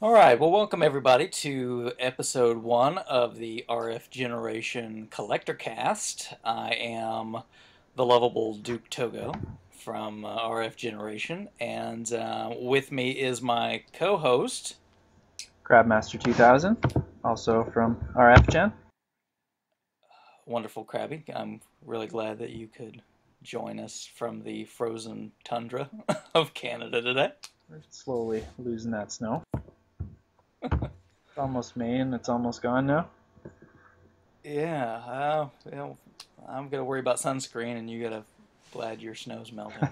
All right, well, welcome everybody to episode one of the RF Generation Collectorcast. I am the lovable Duke.Togo from RF Generation, and with me is my co host. Crabmaster 2000, also from RF Gen. Wonderful Krabby. I'm really glad that you could join us from the frozen tundra of Canada today. We're slowly losing that snow. It's almost May and it's almost gone now. Yeah, I'm going to worry about sunscreen, and you got to glad your snow's melting.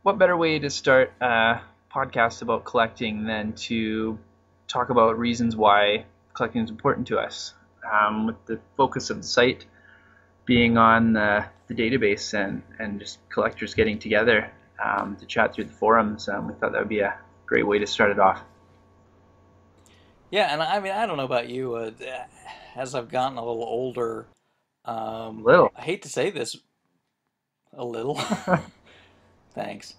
What better way to start a podcast about collecting than to talk about reasons why collecting is important to us? With the focus of the site being on the database and just collectors getting together to chat through the forums, we thought that would be a great way to start it off. Yeah, and I mean, I don't know about you. As I've gotten a little older, Little. I hate to say this, a little. Thanks.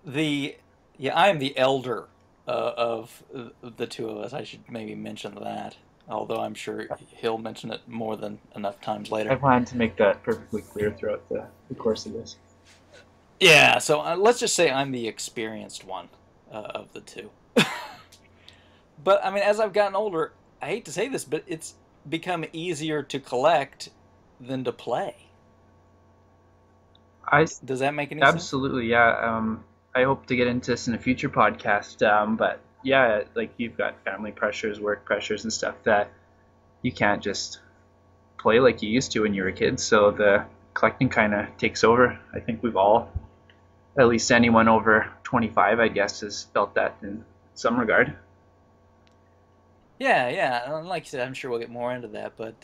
The Yeah, I am the elder of the two of us. I should maybe mention that, although I'm sure he'll mention it more than enough times I later. plan to make that perfectly clear throughout the course of this. Yeah, so let's just say I'm the experienced one of the two. But I mean, as I've gotten older, I hate to say this, but it's become easier to collect than to play. I Does that make any sense? Absolutely, yeah. I hope to get into this in a future podcast. But yeah, like you've got family pressures, work pressures, and stuff that you can't just play like you used to when you were a kid. So the collecting kind of takes over. I think we've all, at least anyone over 25, I guess, has felt that in some regard. Yeah, yeah. And like you said, I'm sure we'll get more into that. But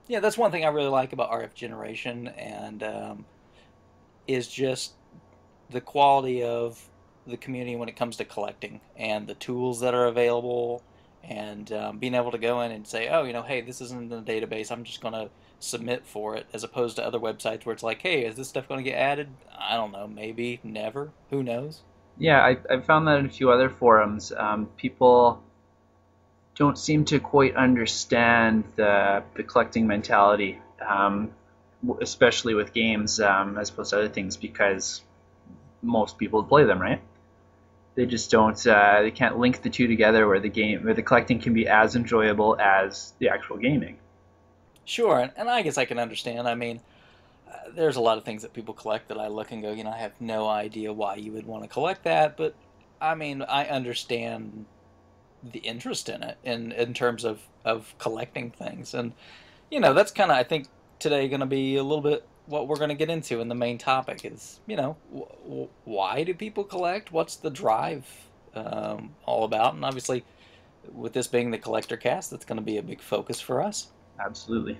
yeah, that's one thing I really like about RF Generation, and is just the quality of the community when it comes to collecting and the tools that are available, and being able to go in and say, oh, hey, this isn't in the database. I'm just going to submit for it, as opposed to other websites where it's like, hey, is this stuff going to get added? I don't know. Maybe. Never. Who knows? Yeah, I've found that in a few other forums. People don't seem to quite understand the collecting mentality, especially with games, as opposed to other things, because most people play them, right? They just don't. They can't link the two together, where the collecting can be as enjoyable as the actual gaming. Sure, and I guess I can understand. I mean, there's a lot of things that people collect that I look and go, I have no idea why you would want to collect that, but I mean, I understand the interest in it in terms of collecting things. And that's kind of, I think, today going to be a little bit what we're going to get into in the main topic is, why do people collect? What's the drive all about? And obviously, with this being the collector cast, that's going to be a big focus for us. Absolutely.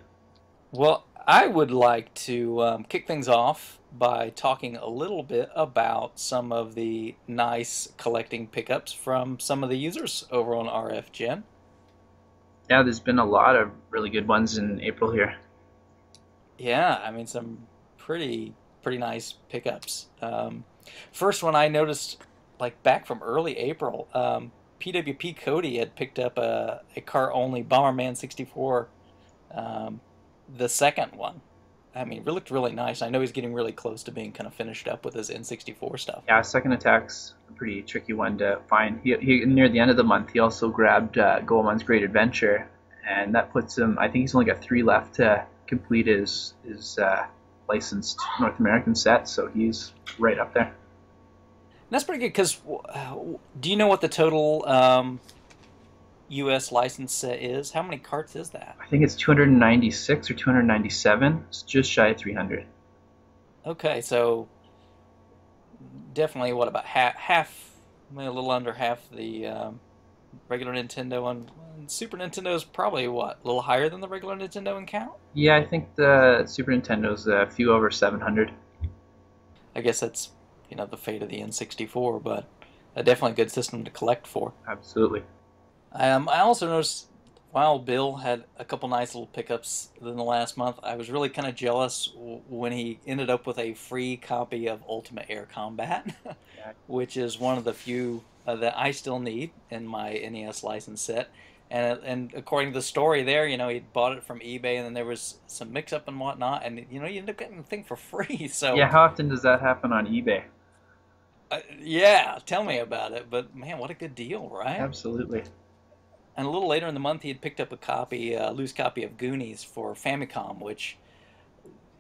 Well, I would like to kick things off by talking a little bit about some of the nice collecting pickups from some of the users over on RF Gen. Yeah, there's been a lot of really good ones in April here. Yeah, I mean, some pretty nice pickups. First one I noticed, like back from early April, PWP Cody had picked up a car only Bomberman 64, um, the second one. I mean, it looked really nice. I know he's getting really close to being kind of finished up with his N64 stuff. Yeah, second attack's a pretty tricky one to find. He near the end of the month, he also grabbed Goemon's Great Adventure, and that puts him. I think he's only got three left to complete his licensed North American set, so he's right up there. And that's pretty good because do you know what the total U.S. license set is? How many carts is that? I think it's 296 or 297. It's just shy of 300. Okay, so definitely what about half, maybe a little under half the regular Nintendo, and Super Nintendo is probably what, a little higher than the regular Nintendo in count. Yeah, I think the Super Nintendo's a few over 700. I guess that's the fate of the N64, but definitely a good system to collect for. Absolutely. I also noticed Wild Bill had a couple nice little pickups in the last month. I was really kind of jealous when he ended up with a free copy of Ultimate Air Combat, Yeah, which is one of the few that I still need in my NES license set. And according to the story there, he bought it from eBay, and then there was some mix-up and whatnot, and you ended up getting the thing for free. So, yeah. How often does that happen on eBay? yeah, tell me about it. But man, what a good deal, right? Absolutely. And a little later in the month, he had picked up a copy, a loose copy of Goonies for Famicom, which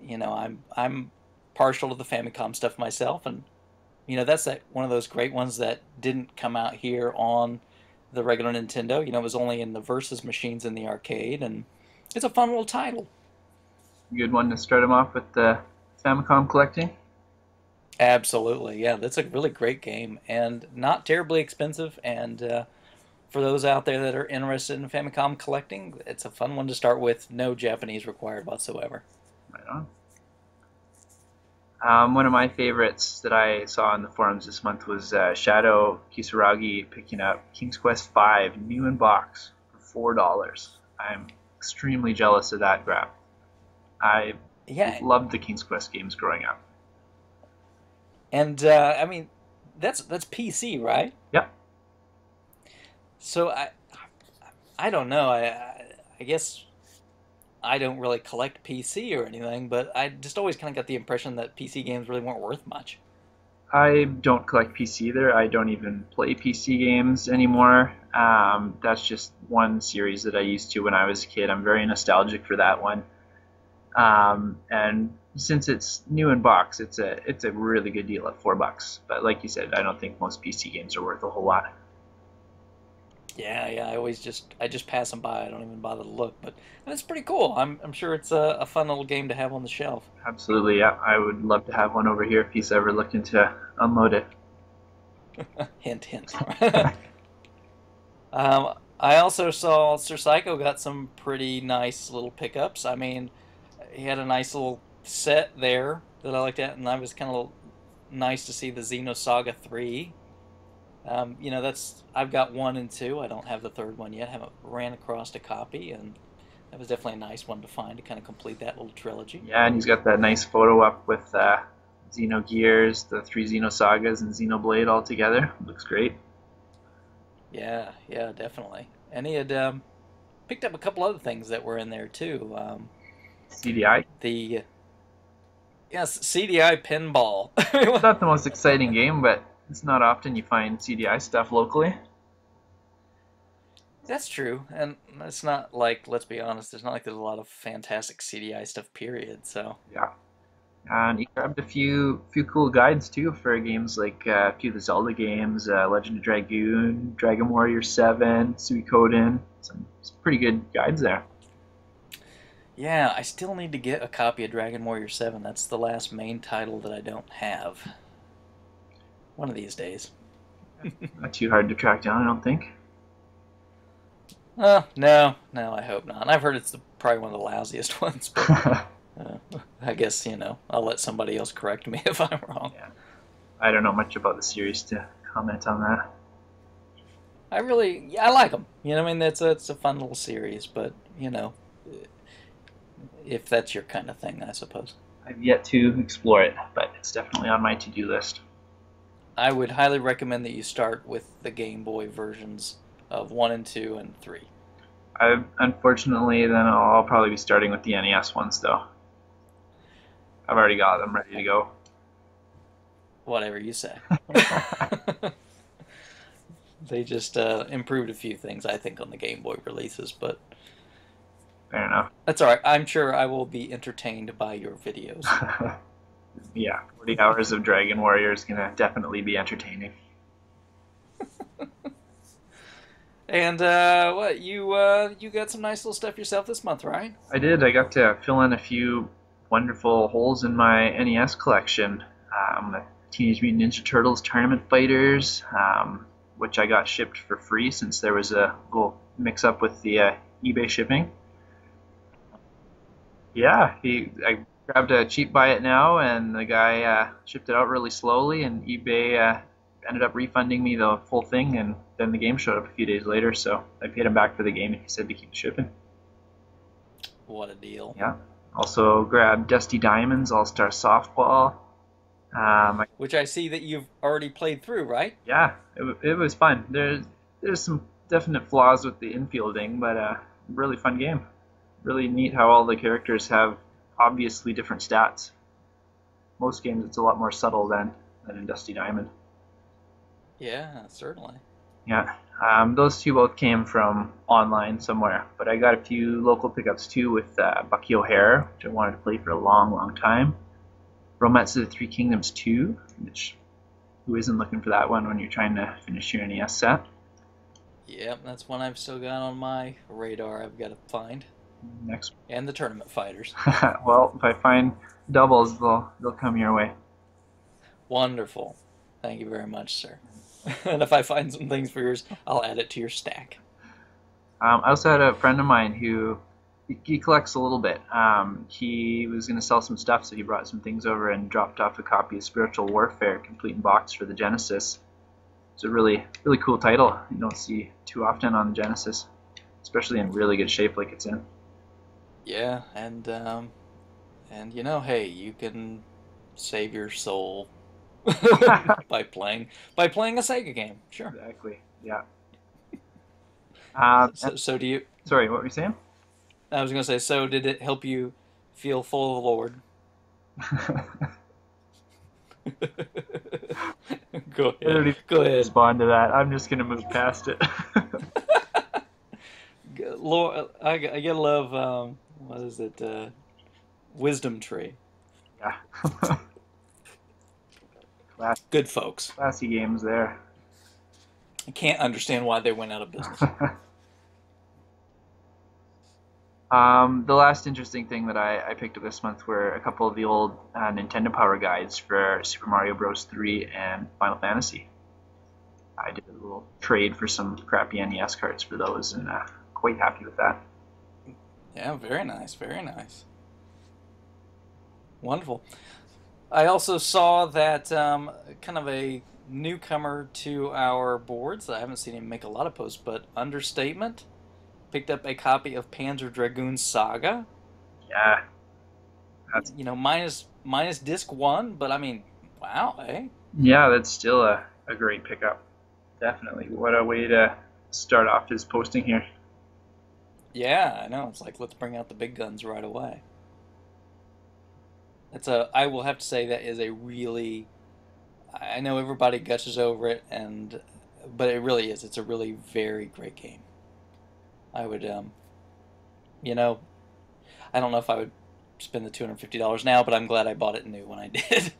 I'm partial to the Famicom stuff myself, and that's one of those great ones that didn't come out here on the regular Nintendo. It was only in the Versus machines in the arcade, and it's a fun little title. Good one to start them off with the Famicom collecting. Absolutely, yeah, that's a really great game and not terribly expensive. And for those out there that are interested in Famicom collecting, it's a fun one to start with. No Japanese required whatsoever. Right on. One of my favorites that I saw in the forums this month was Shadow Kisaragi picking up King's Quest V new in box for $4. I'm extremely jealous of that grab. I Yeah, loved the King's Quest games growing up. and I mean, that's PC, right? Yep. So I don't know. I guess I don't really collect PC or anything, but I just always kind of got the impression that PC games really weren't worth much. I don't collect PC either. I don't even play PC games anymore. That's just one series that I used to when I was a kid. I'm very nostalgic for that one. And since it's new in box, it's a really good deal at $4. But like you said, I don't think most PC games are worth a whole lot. Yeah, yeah. I just pass them by. I don't even bother to look, but it's pretty cool. I'm sure it's a fun little game to have on the shelf. Absolutely, yeah. I would love to have one over here if he's ever looking to unload it. Hint, hint. I also saw Sir Psycho got some pretty nice little pickups. I mean, he had a nice little set there that I looked at, and I was kind of nice to see the Xenosaga 3. That's I've got 1 and 2. I don't have the third one yet. Haven't ran across a copy, and that was definitely a nice one to find to kind of complete that little trilogy. Yeah, and he's got that nice photo up with Xenogears, the three Xenosagas, and Xenoblade all together. Looks great. Yeah, yeah, definitely. And he had picked up a couple other things that were in there too. CDI. The Yes, CDI pinball. It's not the most exciting game, but it's not often you find CDI stuff locally. That's true, and it's not like, let's be honest, it's not like there's a lot of fantastic CDI stuff, period. So, Yeah. And he grabbed a few cool guides too for games like a few of the Zelda games, Legend of Dragoon, Dragon Warrior 7, Suikoden. Some pretty good guides there. yeah, I still need to get a copy of Dragon Warrior 7. That's the last main title that I don't have. One of these days. Not too hard to track down, I don't think. Oh, no, no, I hope not. I've heard it's probably one of the lousiest ones, but I guess, I'll let somebody else correct me if I'm wrong. Yeah. I don't know much about the series to comment on that. I like them. I mean, it's a fun little series, but, if that's your kind of thing, I suppose. I've yet to explore it, but it's definitely on my to-do list. I would highly recommend that you start with the Game Boy versions of 1 and 2 and 3. Unfortunately, then I'll probably be starting with the NES ones, though. I've already got them ready to go. Whatever you say. They just improved a few things, I think, on the Game Boy releases, but Fair enough. that's alright. I'm sure I will be entertained by your videos. Yeah, 40 hours of Dragon Warrior is going to definitely be entertaining. And what you got some nice little stuff yourself this month, right? I did. I got to fill in a few wonderful holes in my NES collection. The Teenage Mutant Ninja Turtles Tournament Fighters, which I got shipped for free since there was a little mix-up with the eBay shipping. Yeah, I grabbed a cheap buy it now, and the guy shipped it out really slowly, and eBay ended up refunding me the full thing, and then the game showed up a few days later, so I paid him back for the game, and he said to keep shipping. What a deal. Yeah. Also grabbed Dusty Diamonds All-Star Softball. Which I see that you've already played through, right? Yeah, it was fun. There's some definite flaws with the infielding, but really fun game. Really neat how all the characters have obviously different stats. Most games it's a lot more subtle than in Dusty Diamond. Yeah, certainly. Yeah, those two both came from online somewhere, but I got a few local pickups too with Bucky O'Hare, which I wanted to play for a long, long time. Romance of the Three Kingdoms 2, which who isn't looking for that one when you're trying to finish your NES set? Yep, that's one I've still got on my radar I've got to find. Next, And the tournament fighters. well, if I find doubles, they'll come your way. Wonderful. Thank you very much, sir. And if I find some things for yours, I'll add it to your stack. I also had a friend of mine who he collects a little bit. He was going to sell some stuff, so he brought some things over and dropped off a copy of Spiritual Warfare, complete in box for the Genesis. It's a really, really cool title. You don't see too often on the Genesis, especially in really good shape like it's in. Yeah, and you know, hey, you can save your soul by playing a Sega game. Sure. Exactly. Yeah. So do you? Sorry, what were you saying? I was gonna say, so did it help you feel full of the Lord? Go I don't ahead. even Go ahead. respond to that. I'm just gonna move past it. Lord, I gotta love. What is it? Wisdom Tree. Yeah. Good folks. Classy games there. I can't understand why they went out of business. The last interesting thing that I picked up this month were a couple of the old Nintendo Power guides for Super Mario Bros. 3 and Final Fantasy. I did a little trade for some crappy NES cards for those, and quite happy with that. Yeah, very nice, very nice. Wonderful. I also saw that kind of a newcomer to our boards. I haven't seen him make a lot of posts, but Understatement picked up a copy of Panzer Dragoon Saga. Yeah. That's... You know, minus disc 1, but I mean, wow, eh? Yeah, that's still a great pickup. Definitely. What a way to start off his posting here. Yeah, I know. It's like, let's bring out the big guns right away. I will have to say that is a really, I know everybody gushes over it, but it really is. It's a really very great game. I would, you know, I don't know if I would spend the $250 now, but I'm glad I bought it new when I did.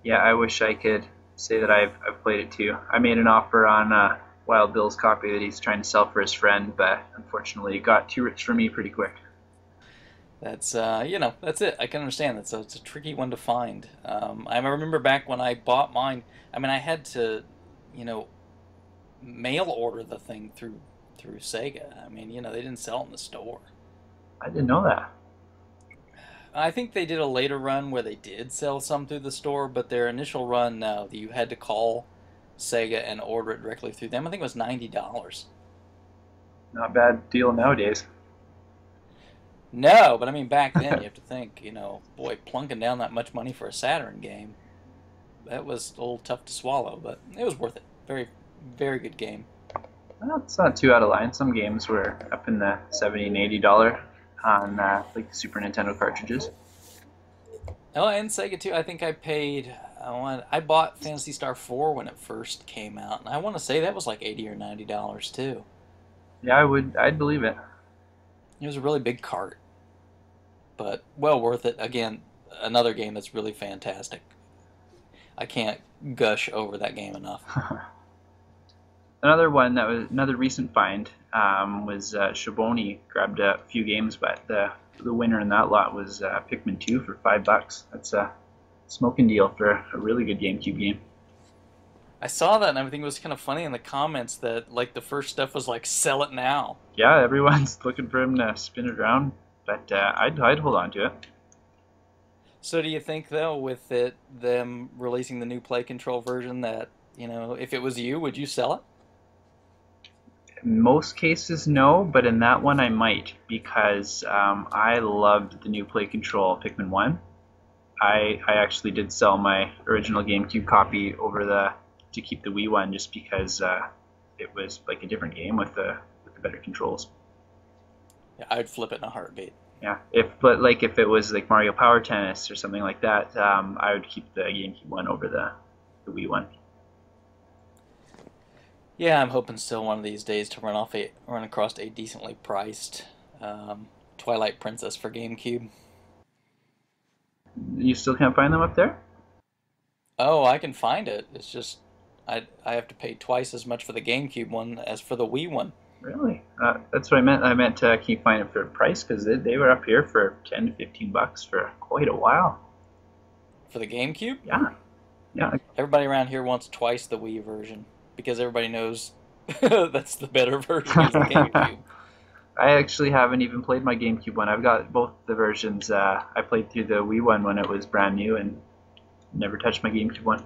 Yeah, I wish I could say that I've played it too. I made an offer on Wild Bill's copy that he's trying to sell for his friend, but unfortunately it got too rich for me pretty quick. That's you know, that's it. I can understand that. So it's a tricky one to find. I remember back when I bought mine. I mean, I had to, you know, mail order the thing through Sega. I mean, you know, they didn't sell it in the store. I didn't know that. I think they did a later run where they did sell some through the store, but their initial run, no, you had to call Sega and order it directly through them. I think it was $90. Not a bad deal nowadays. No, but I mean, back then, you have to think, you know, boy, plunking down that much money for a Saturn game, that was a little tough to swallow, but it was worth it. Very, very good game. Well, it's not too out of line. Some games were up in the $70 and $80 on like the Super Nintendo cartridges. Oh, and Sega too. I think I paid. I bought Phantasy Star 4 when it first came out, and I want to say that was like $80 or $90 too. Yeah, I'd believe it. It was a really big cart, but well worth it. Again, another game that's really fantastic. I can't gush over that game enough. Another one that was another recent find was Shaboni grabbed a few games, but the winner in that lot was Pikmin 2 for $5. That's a smoking deal for a really good GameCube game. I saw that and everything was kind of funny in the comments that like the first stuff was like sell it now. Yeah, everyone's looking for him to spin it around, but I'd hold on to it. So do you think though with them releasing the new Play Control version that You know, if it was you, would you sell it? In most cases, no, but in that one I might because I loved the new play control Pikmin 1. I actually did sell my original GameCube copy over to keep the Wii one just because it was like a different game with the better controls. Yeah, I'd flip it in a heartbeat. Yeah, if it was like Mario Power Tennis or something like that, I would keep the GameCube one over the Wii one. Yeah, I'm hoping still one of these days to run across a decently priced um, Twilight Princess for GameCube. You still can't find them up there? Oh, I can find it. It's just I have to pay twice as much for the GameCube one as for the Wii one. Really? That's what I meant. I meant to keep finding for a price because they were up here for 10 to 15 bucks for quite a while. For the GameCube? Yeah, yeah. Everybody around here wants twice the Wii version because everybody knows that's the better version is the GameCube. I actually haven't even played my GameCube one. I've got both the versions. I played through the Wii one when it was brand new and never touched my GameCube one.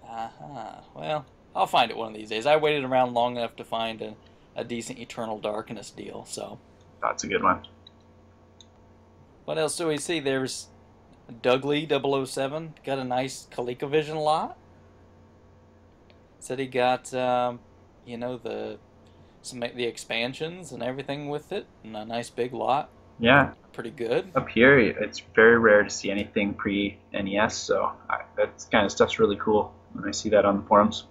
Uh-huh. Well, I'll find it one of these days. I waited around long enough to find a decent Eternal Darkness deal, so. That's a good one. What else do we see? There's Dougley 007, got a nice ColecoVision lot. Said he got, you know, the expansions and everything with it, and a nice big lot. Yeah, Pretty good. up here it's very rare to see anything pre-NES, so that kind of stuff's really cool when I see that on the forums.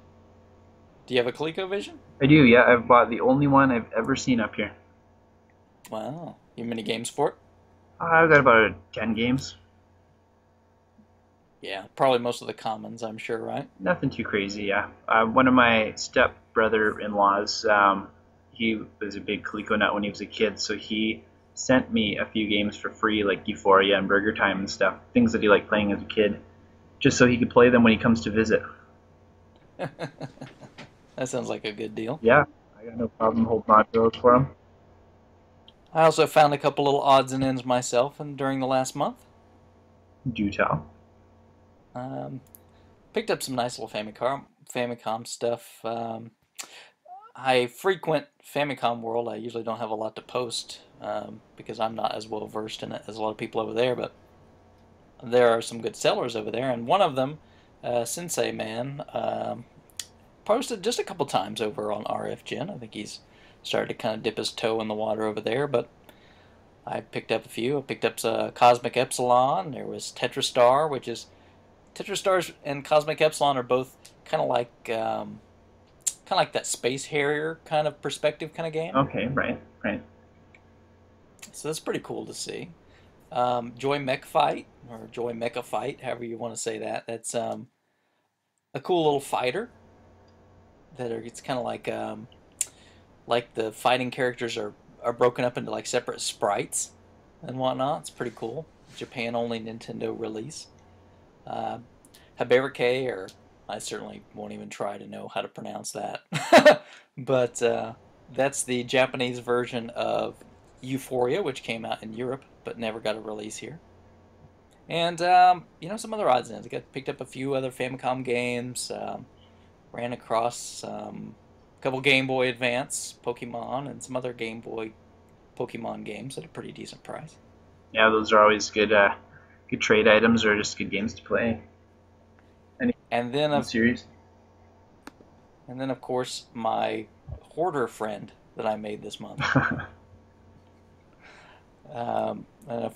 Do you have a ColecoVision? I do, yeah. I've bought the only one I've ever seen up here. Wow. You have many games for it? I've got about 10 games. Yeah, probably most of the commons, I'm sure, right? Nothing too crazy, yeah. One of my step brother-in-laws, he was a big Coleco nut when he was a kid, so he sent me a few games for free, like Euphoria and Burger Time and stuff, things that he liked playing as a kid, just so he could play them when he comes to visit. That sounds like a good deal. Yeah, I got no problem holding on to those for him. I also found a couple little odds and ends myself and during the last month. Do tell. Um, Picked up some nice little Famicom stuff. I frequent Famicom World. I usually don't have a lot to post because I'm not as well versed in it as a lot of people over there, but there are some good sellers over there, and one of them, Sensei Man, posted just a couple times over on RFGen. I think he's started to kind of dip his toe in the water over there, but I picked up a few. I picked up Cosmic Epsilon. There was Tetrastar, which is Tetrastars and Cosmic Epsilon are both kind of like that Space Harrier kind of perspective kind of game. Okay, right, right. So that's pretty cool to see. Joy Mech Fight or Joy Mecha Fight, however you want to say that. That's a cool little fighter. It's kind of like the fighting characters are broken up into like separate sprites and whatnot. It's pretty cool. Japan only Nintendo release. Haberike, or I certainly won't even try to know how to pronounce that. But that's the Japanese version of Euphoria, which came out in Europe but never got a release here. And you know, some other odds and ends. I picked up a few other Famicom games. Ran across a couple Game Boy Advance Pokemon and some other Game Boy Pokemon games at a pretty decent price. Yeah, those are always good, good trade items or just good games to play. And then of Series. And then, of course, my hoarder friend that I made this month. For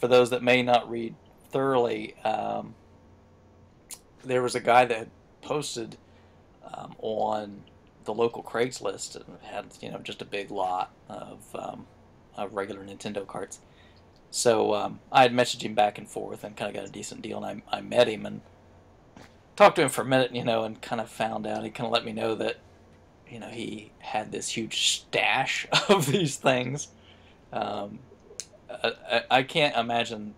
those that may not read thoroughly, there was a guy that had posted on the local Craigslist and had, you know, just a big lot of regular Nintendo carts. So I had messaged him back and forth and kind of got a decent deal, and I met him and talked to him for a minute, you know, and kind of found out. He kind of let me know that, you know, he had this huge stash of these things. I can't imagine.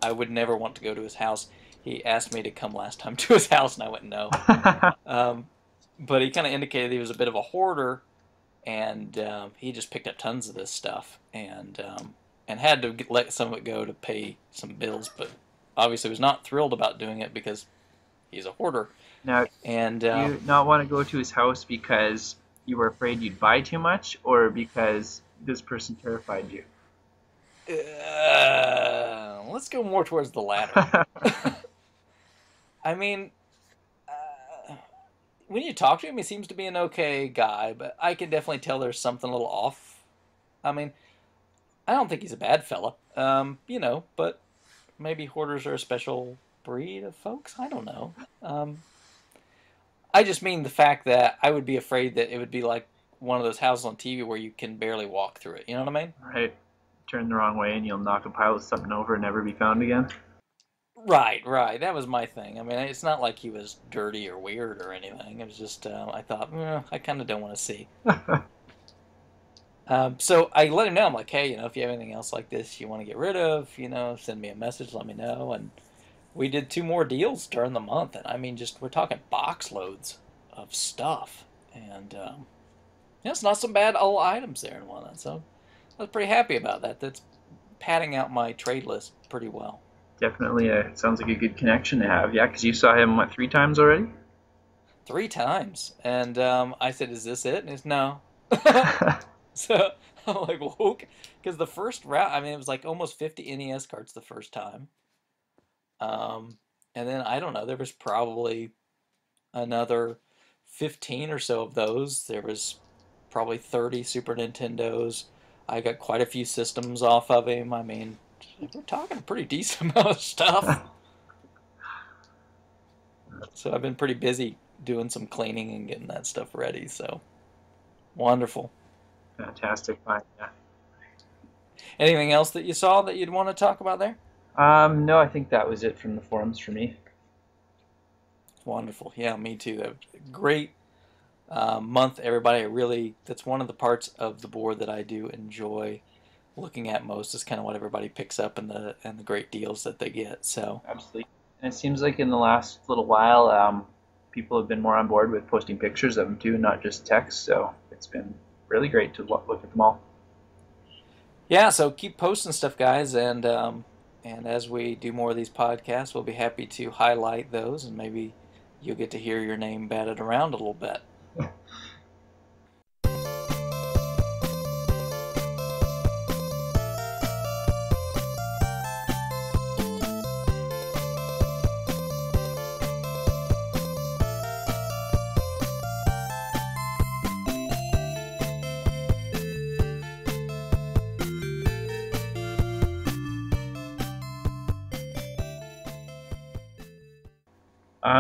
I would never want to go to his house. He asked me to come last time to his house, and I went no. But he kind of indicated he was a bit of a hoarder, and he just picked up tons of this stuff, and had to let some of it go to pay some bills. But obviously was not thrilled about doing it because he's a hoarder. Now, And do you not want to go to his house because you were afraid you'd buy too much, or because this person terrified you? let's go more towards the latter. I mean, when you talk to him, he seems to be an okay guy, but I can definitely tell there's something a little off. I mean, I don't think he's a bad fella, but maybe hoarders are a special breed of folks. I don't know. I just mean the fact that I would be afraid that it would be like one of those houses on TV where you can barely walk through it. You know what I mean? Right. Turn the wrong way and you'll knock a pile of something over and never be found again. Right, right. That was my thing. I mean, it's not like he was dirty or weird or anything. It was just I thought, I kind of don't want to see. So I let him know. I'm like, hey, if you have anything else like this you want to get rid of, send me a message, let me know. And we did 2 more deals during the month, and I mean, just we're talking box loads of stuff, and it's not some bad old items there and whatnot. So I was pretty happy about that. That's padding out my trade list pretty well. Definitely, sounds like a good connection to have. Yeah, because you saw him, what, 3 times already? 3 times, and I said, "Is this it?" And he's no. So I'm like, well, okay. Because the first round, I mean, it was like almost 50 NES cards the first time. And then I don't know, there was probably another 15 or so of those. There was probably 30 Super Nintendos. I got quite a few systems off of him. I mean, we're talking a pretty decent amount of stuff. So I've been pretty busy doing some cleaning and getting that stuff ready. So wonderful. Fantastic find, yeah. Anything else that you saw that you'd want to talk about there? No, I think that was it from the forums for me. Wonderful. Yeah, me too. Great month, everybody. That's one of the parts of the board that I do enjoy looking at most, is kind of what everybody picks up and the great deals that they get. So absolutely. And it seems like in the last little while, people have been more on board with posting pictures of them too, not just text. So it's been really great to look at them all. Yeah, so keep posting stuff, guys, and as we do more of these podcasts, we'll be happy to highlight those, and maybe you'll get to hear your name batted around a little bit.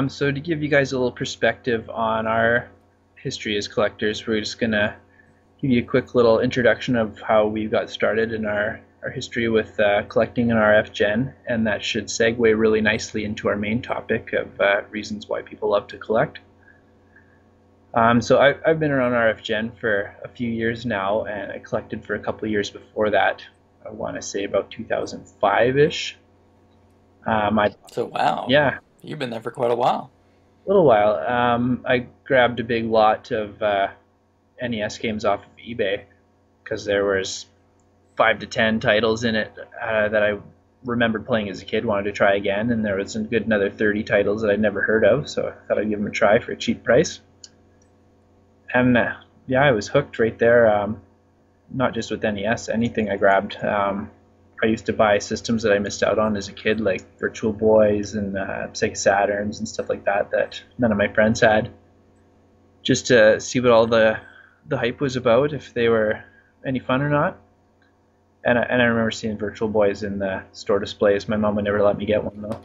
So to give you guys a little perspective on our history as collectors, we're just going to give you a quick little introduction of how we got started in our history with collecting in RF Gen, and that should segue really nicely into our main topic of reasons why people love to collect. So I've been around RF Gen for a few years now, and I collected for a couple of years before that. I want to say about 2005-ish. So wow. Yeah. You've been there for quite a while. A little while. I grabbed a big lot of NES games off of eBay because there was 5 to 10 titles in it that I remembered playing as a kid, wanted to try again, and there was a good another 30 titles that I'd never heard of, so I thought I'd give them a try for a cheap price. And yeah, I was hooked right there. Not just with NES, anything I grabbed. I used to buy systems that I missed out on as a kid, like Virtual Boys and Sega Saturns and stuff like that none of my friends had, just to see what all the hype was about, if they were any fun or not. And I remember seeing Virtual Boys in the store displays. My mom would never let me get one, though.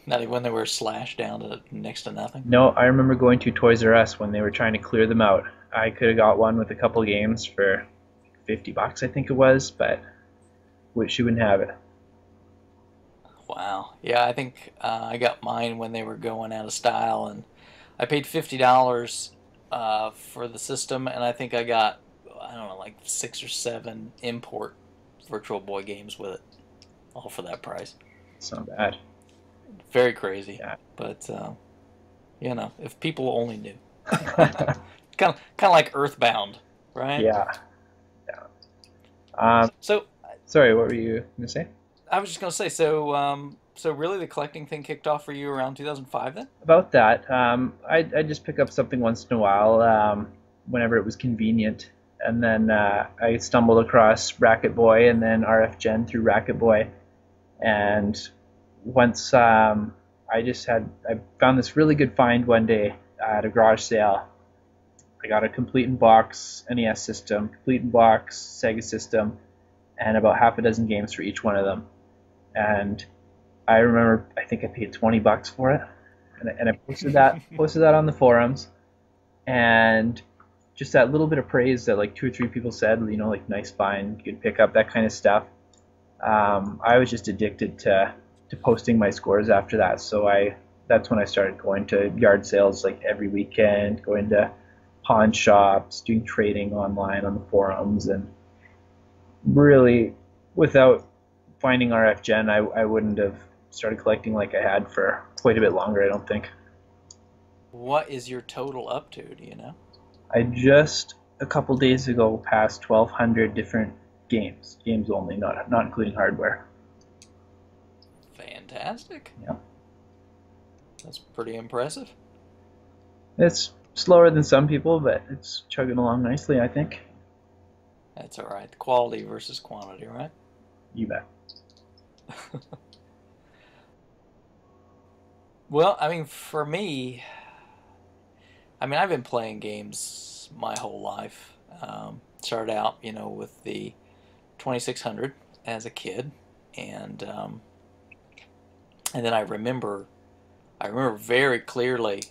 Not even when they were slashed down to next to nothing? No, I remember going to Toys R Us when they were trying to clear them out. I could have got one with a couple games for $50, I think it was, but she wouldn't have it. Wow. Yeah, I think I got mine when they were going out of style, and I paid $50 for the system, and I think I got, I don't know, like 6 or 7 import Virtual Boy games with it, all for that price. It's not bad. Very crazy. Yeah. But if people only knew. kind of like Earthbound, right? Yeah. So sorry, what were you going to say? I was just gonna say, so really the collecting thing kicked off for you around 2005 then? About that, I just pick up something once in a while, whenever it was convenient. And then I stumbled across Racket Boy and then RF Gen through Racket Boy. And once I found this really good find one day at a garage sale. I got a complete in box NES system, complete in box Sega system, and about half a dozen games for each one of them. And I remember, I think I paid $20 for it, and I posted that on the forums, and just that little bit of praise that like two or three people said, like nice find, good pickup, that kind of stuff. I was just addicted to posting my scores after that. So that's when I started going to yard sales like every weekend, going to pawn shops, doing trading online on the forums, and really, without finding RF Gen, I wouldn't have started collecting like I had for quite a bit longer, I don't think. What is your total up to? Do you know? I just a couple days ago passed 1,200 different games only, not including hardware. Fantastic. Yeah, That's pretty impressive. it's slower than some people, but it's chugging along nicely, I think. That's all right. Quality versus quantity, right? You bet. Well, I mean, for me, I mean, I've been playing games my whole life. Started out, with the 2600 as a kid, and and then I remember very clearly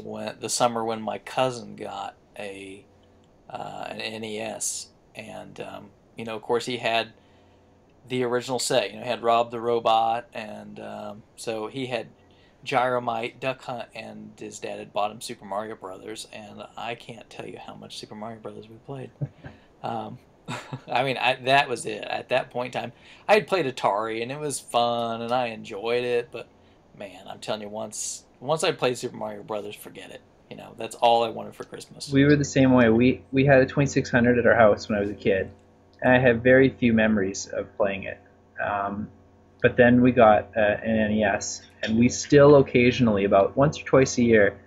when the summer when my cousin got an NES, and of course he had the original set. He had Rob the Robot, and so he had Gyromite, Duck Hunt, and his dad had bought him Super Mario Brothers, and I can't tell you how much Super Mario Brothers we played. Um, I mean, that was it. At that point in time, I had played Atari, and it was fun, and I enjoyed it. But man, I'm telling you, once I played Super Mario Brothers, forget it. That's all I wanted for Christmas. We were the same way. We had a 2600 at our house when I was a kid, and I have very few memories of playing it. Um, but then we got an NES, and we still occasionally, about once or twice a year,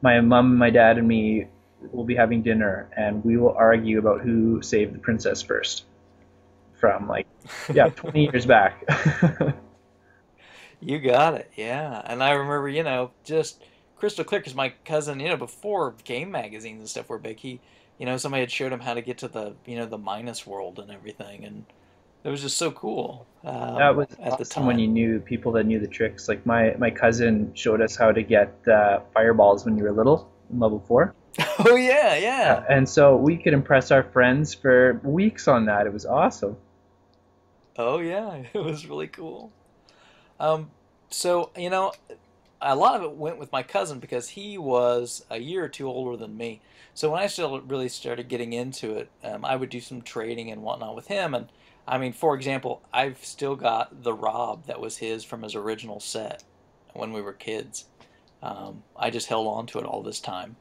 my mom, my dad, and me will be having dinner, and we will argue about who saved the princess first. From like, yeah, 20 years back. You got it, yeah. And I remember, just crystal clear because my cousin, before game magazines and stuff were big, somebody had showed him how to get to the Minus world and everything, and it was just so cool That was at the awesome when time. you knew people that knew the tricks. Like my cousin showed us how to get fireballs when you were little in level 4. Oh yeah, yeah. And so we could impress our friends for weeks on that. It was awesome. Oh yeah, it was really cool. Um, so a lot of it went with my cousin because he was a year or two older than me. So when I still really started getting into it, I would do some trading and whatnot with him. And I mean, for example, I've still got the Rob that was his from his original set when we were kids. I just held on to it all this time.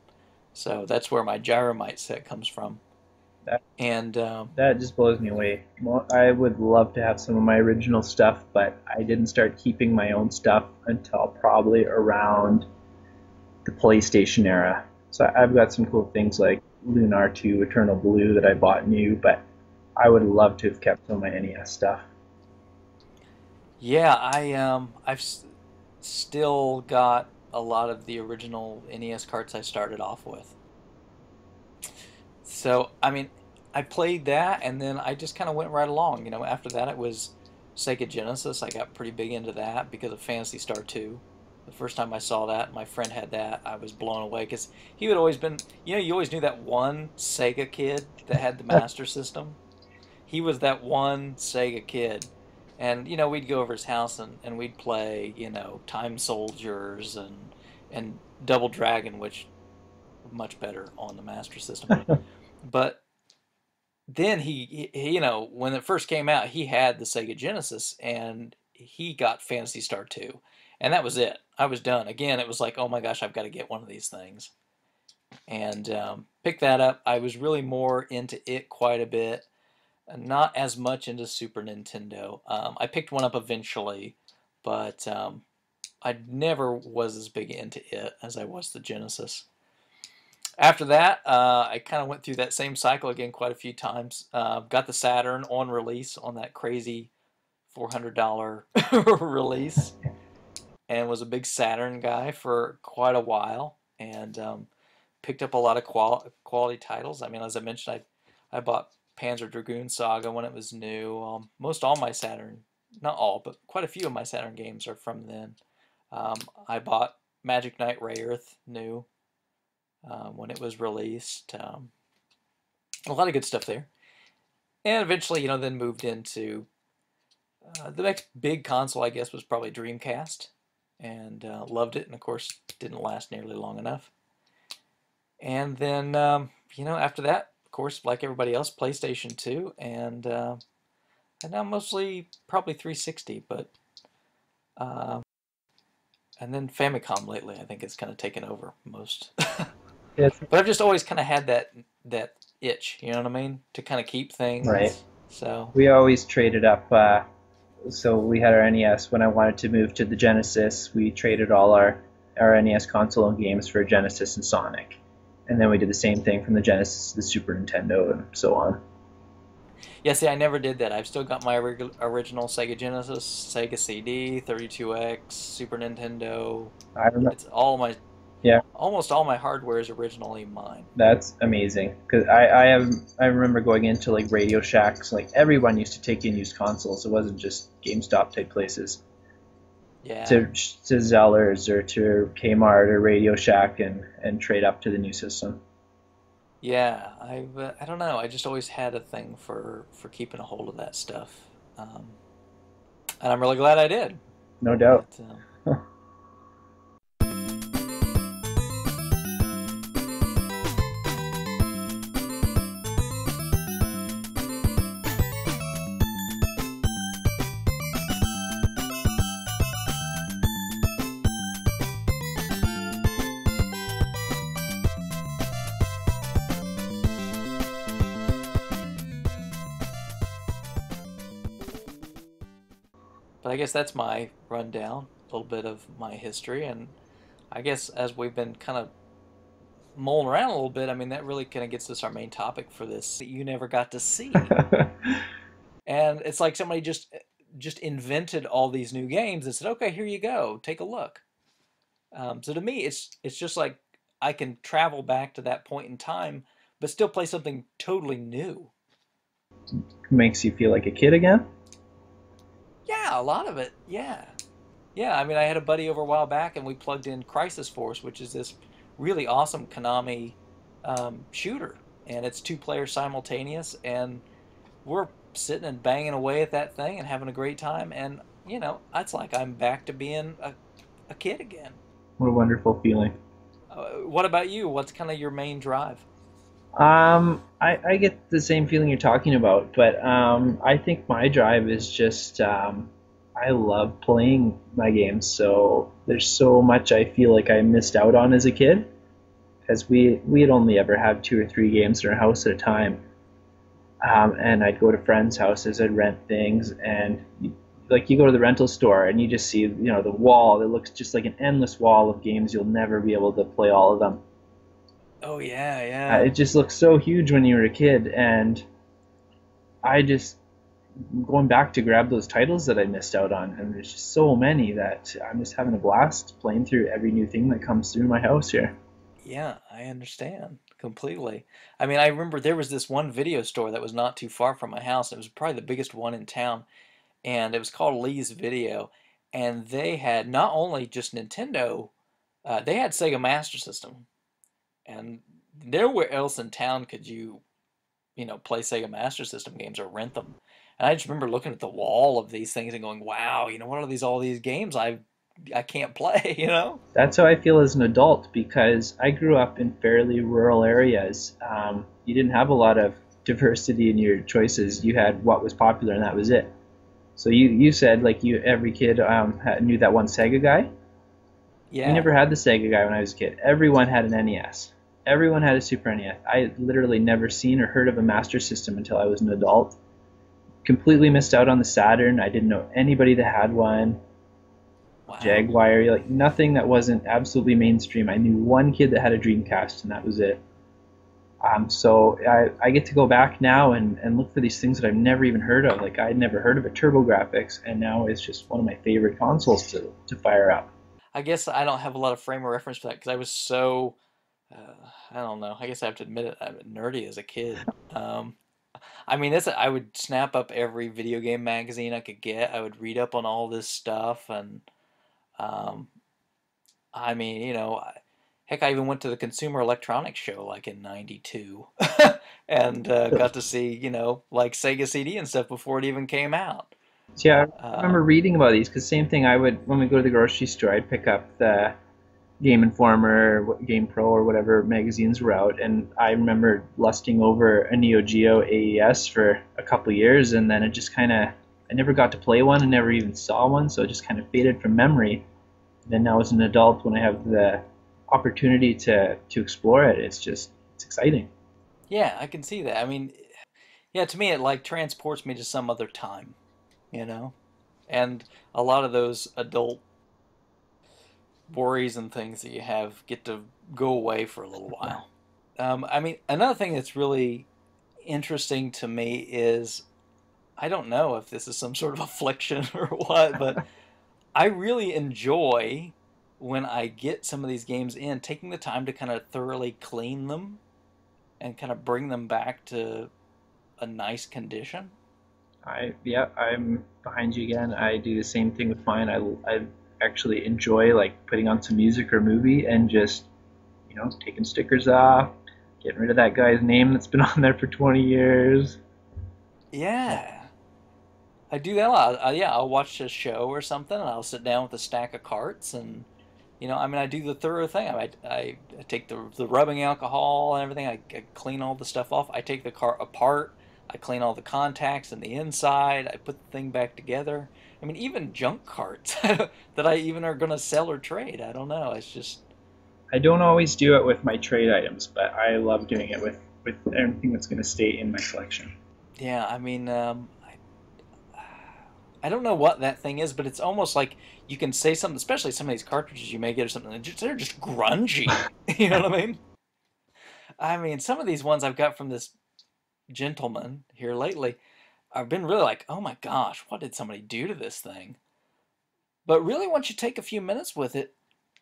So that's where my Gyromite set comes from. That And that just blows me away. Well, I would love to have some of my original stuff, but I didn't start keeping my own stuff until probably around the PlayStation era. So I've got some cool things like Lunar 2, Eternal Blue that I bought new, but I would love to have kept some of my NES stuff. yeah, I've still got a lot of the original NES carts I started off with. So, I mean, I played that and then I just kind of went right along. After that it was Sega Genesis. I got pretty big into that because of Phantasy Star 2. The first time I saw that, my friend had that, I was blown away because he had always been, you always knew that one Sega kid that had the Master System. He was that one Sega kid. And, we'd go over his house and we'd play, Time Soldiers and Double Dragon, which much better on the Master System. But then when it first came out, he had the Sega Genesis and he got Phantasy Star 2. And that was it. I was done. Again, it was like, oh my gosh, I've got to get one of these things. And picked that up. I was really more into it quite a bit Not as much into Super Nintendo. I picked one up eventually, but I never was as big into it as I was the Genesis. After that, I kind of went through that same cycle again quite a few times. Got the Saturn on release on that crazy $400 release, and was a big Saturn guy for quite a while, and picked up a lot of quality titles. I mean, as I mentioned, I bought Panzer Dragoon Saga when it was new. Most all my Saturn, not all, but quite a few of my Saturn games are from then. Um, I bought Magic Knight Rayearth new when it was released. A lot of good stuff there. And eventually, then moved into the next big console, I guess, was probably Dreamcast, and loved it. And of course, didn't last nearly long enough. And then, after that, of course, like everybody else, PlayStation 2, and now mostly probably 360, but and then Famicom lately, I think it's kind of taken over most. Yes. But I've just always kind of had that itch, you know what I mean, to kind of keep Right. things. So We always traded up. So we had our NES. When I wanted to move to the Genesis, we traded all our NES console and games for Genesis and Sonic. And then we did the same thing from the Genesis to the Super Nintendo and so on. yeah, see, I never did that. I've still got my original Sega Genesis, Sega CD, 32X, Super Nintendo. I remember. It's all my Yeah, almost all my hardware is originally mine. that's amazing. Because I remember going into like Radio Shacks. Like everyone used to take in used consoles. It wasn't just GameStop type places. Yeah. To Zellers or to Kmart or Radio Shack and trade up to the new system. Yeah, I don't know. I just always had a thing for keeping a hold of that stuff, and I'm really glad I did. No doubt. But I guess that's my rundown, a little bit of my history, and I guess as we've been kind of mulling around a little bit, I mean that really kind of gets us our main topic for this that you never got to see, and it's like somebody just invented all these new games and said, okay, here you go, take a look. So to me, it's just like I can travel back to that point in time, but still play something totally new. Makes you feel like a kid again. Yeah, a lot of it. Yeah, yeah. I mean, I had a buddy over a while back, and we plugged in Crisis Force, which is this really awesome Konami shooter, and it's two players simultaneous, and we're sitting and banging away at that thing and having a great time, and it's like I'm back to being a kid again. What a wonderful feeling. What about you? What's kind of your main drive? I get the same feeling you're talking about, but I think my drive is just I love playing my games. So there's so much I feel like I missed out on as a kid, because we'd only ever have two or three games in our house at a time, and I'd go to friends' houses, I'd rent things, and you go to the rental store and you just see the wall. It looks just like an endless wall of games. You'll never be able to play all of them. Oh yeah, yeah. It just looks so huge when you were a kid, and I just going back to grab those titles that I missed out on, and there's just so many that I'm just having a blast playing through every new thing that comes through my house here. Yeah, I understand completely. I mean, I remember there was this one video store that was not too far from my house. It was probably the biggest one in town, and it was called Lee's Video, and they had not only just Nintendo, they had Sega Master System, and nowhere else in town could you play Sega Master System games or rent them. And I just remember looking at the wall of these things and going, "Wow, what are all these games I can't play?" That's how I feel as an adult, because I grew up in fairly rural areas. You didn't have a lot of diversity in your choices. You had what was popular, and that was it. So you said like every kid knew that one Sega guy. I Yeah. never had the Sega guy when I was a kid. Everyone had an NES. Everyone had a Super NES. I literally never seen or heard of a Master System until I was an adult. Completely missed out on the Saturn. I didn't know anybody that had one. Wow. Jaguar, like nothing that wasn't absolutely mainstream. I knew one kid that had a Dreamcast, and that was it. So I get to go back now and look for these things that I've never even heard of. Like I'd never heard of a TurboGrafx, and now it's just one of my favorite consoles to fire up. I guess I don't have a lot of frame of reference for that because I was so, I don't know. I guess I have to admit it, I'm nerdy as a kid. I mean, I would snap up every video game magazine I could get. I would read up on all this stuff, and um, I mean, heck, I even went to the Consumer Electronics Show like in '92, and got to see, like Sega CD and stuff before it even came out. So yeah, I remember Um, reading about these because same thing. I would when we go to the grocery store, I'd pick up the Game Informer, Game Pro, or whatever magazines were out, and I remember lusting over a Neo Geo AES for a couple years, and then it just kind of I never got to play one and never even saw one, so it just kind of faded from memory. And then now as an adult, when I have the opportunity to explore it, it's exciting. yeah, I can see that. I mean, yeah, to me, it like transports me to some other time, you know? And a lot of those adult worries and things that you have get to go away for a little while. I mean, another thing that's really interesting to me is I don't know if this is some sort of affliction or what, but I really enjoy when I get some of these games in, taking the time to kind of thoroughly clean them and kind of bring them back to a nice condition. Yeah, I'm behind you again. I do the same thing with mine. I actually enjoy like putting on some music or movie and just taking stickers off, getting rid of that guy's name that's been on there for 20 years. Yeah, I do that a lot. Yeah, I'll watch a show or something, and I'll sit down with a stack of carts, and I mean, I do the thorough thing. I take the rubbing alcohol and everything. I clean all the stuff off. I take the cart apart. I clean all the contacts and the inside. I put the thing back together. I mean, even junk carts that I even are gonna sell or trade. I don't know. It's just I don't always do it with my trade items, but I love doing it with everything that's going to stay in my collection. yeah. I mean, I don't know what that thing is, but it's almost like you can say something, especially some of these cartridges you may get or something. They're just grungy. You know what I mean? I mean, some of these ones I've got from this gentleman here lately, I've been really like, oh my gosh, what did somebody do to this thing? But really, once you take a few minutes with it,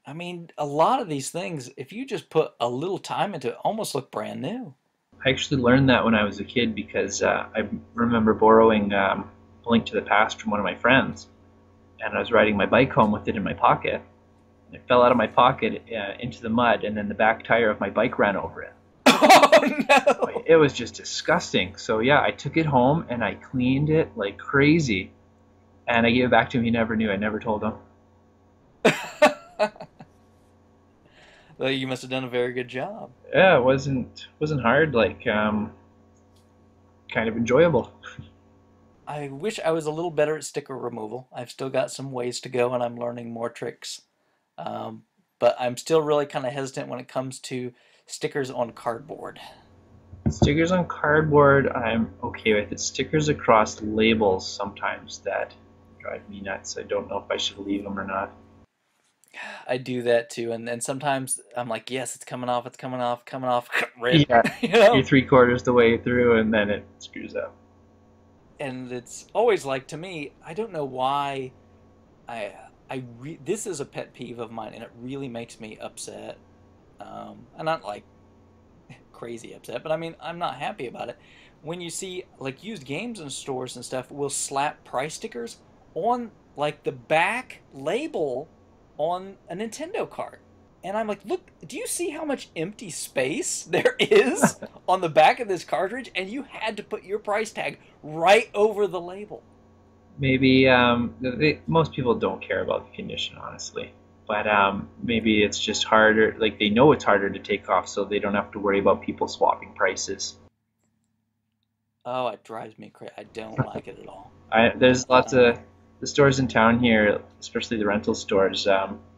I mean, a lot of these things, if you just put a little time into it, almost look brand new. I actually learned that when I was a kid because I remember borrowing A Link to the Past from one of my friends, and I was riding my bike home with it in my pocket. And it fell out of my pocket into the mud, and then the back tire of my bike ran over it. Oh no! It was just disgusting. So yeah, I took it home and I cleaned it like crazy, and I gave it back to him. He never knew. I never told him. Well, you must have done a very good job. Yeah, it wasn't hard. Like kind of enjoyable. I wish I was a little better at sticker removal. I've still got some ways to go, and I'm learning more tricks. Um, but I'm still really kind of hesitant when it comes to stickers on cardboard. Stickers on cardboard, I'm okay with it. Stickers across labels sometimes that drive me nuts. I don't know if I should leave them or not. I do that too, and then sometimes I'm like, yes, it's coming off, rip, Yeah, you you're know. 3/4 the way through and then it screws up. And it's always like to me, I don't know why this is a pet peeve of mine, and it really makes me upset. And not like crazy upset, but I mean, I'm not happy about it. When you see like used games in stores and stuff will slap price stickers on like the back label on a Nintendo cart. And I'm like, look, do you see how much empty space there is on the back of this cartridge? And you had to put your price tag right over the label. Maybe most people don't care about the condition, honestly. But maybe it's just harder. Like they know it's harder to take off, so they don't have to worry about people swapping prices. Oh, it drives me crazy. I don't like it at all. There's lots Um, of the stores in town here, especially the rental stores.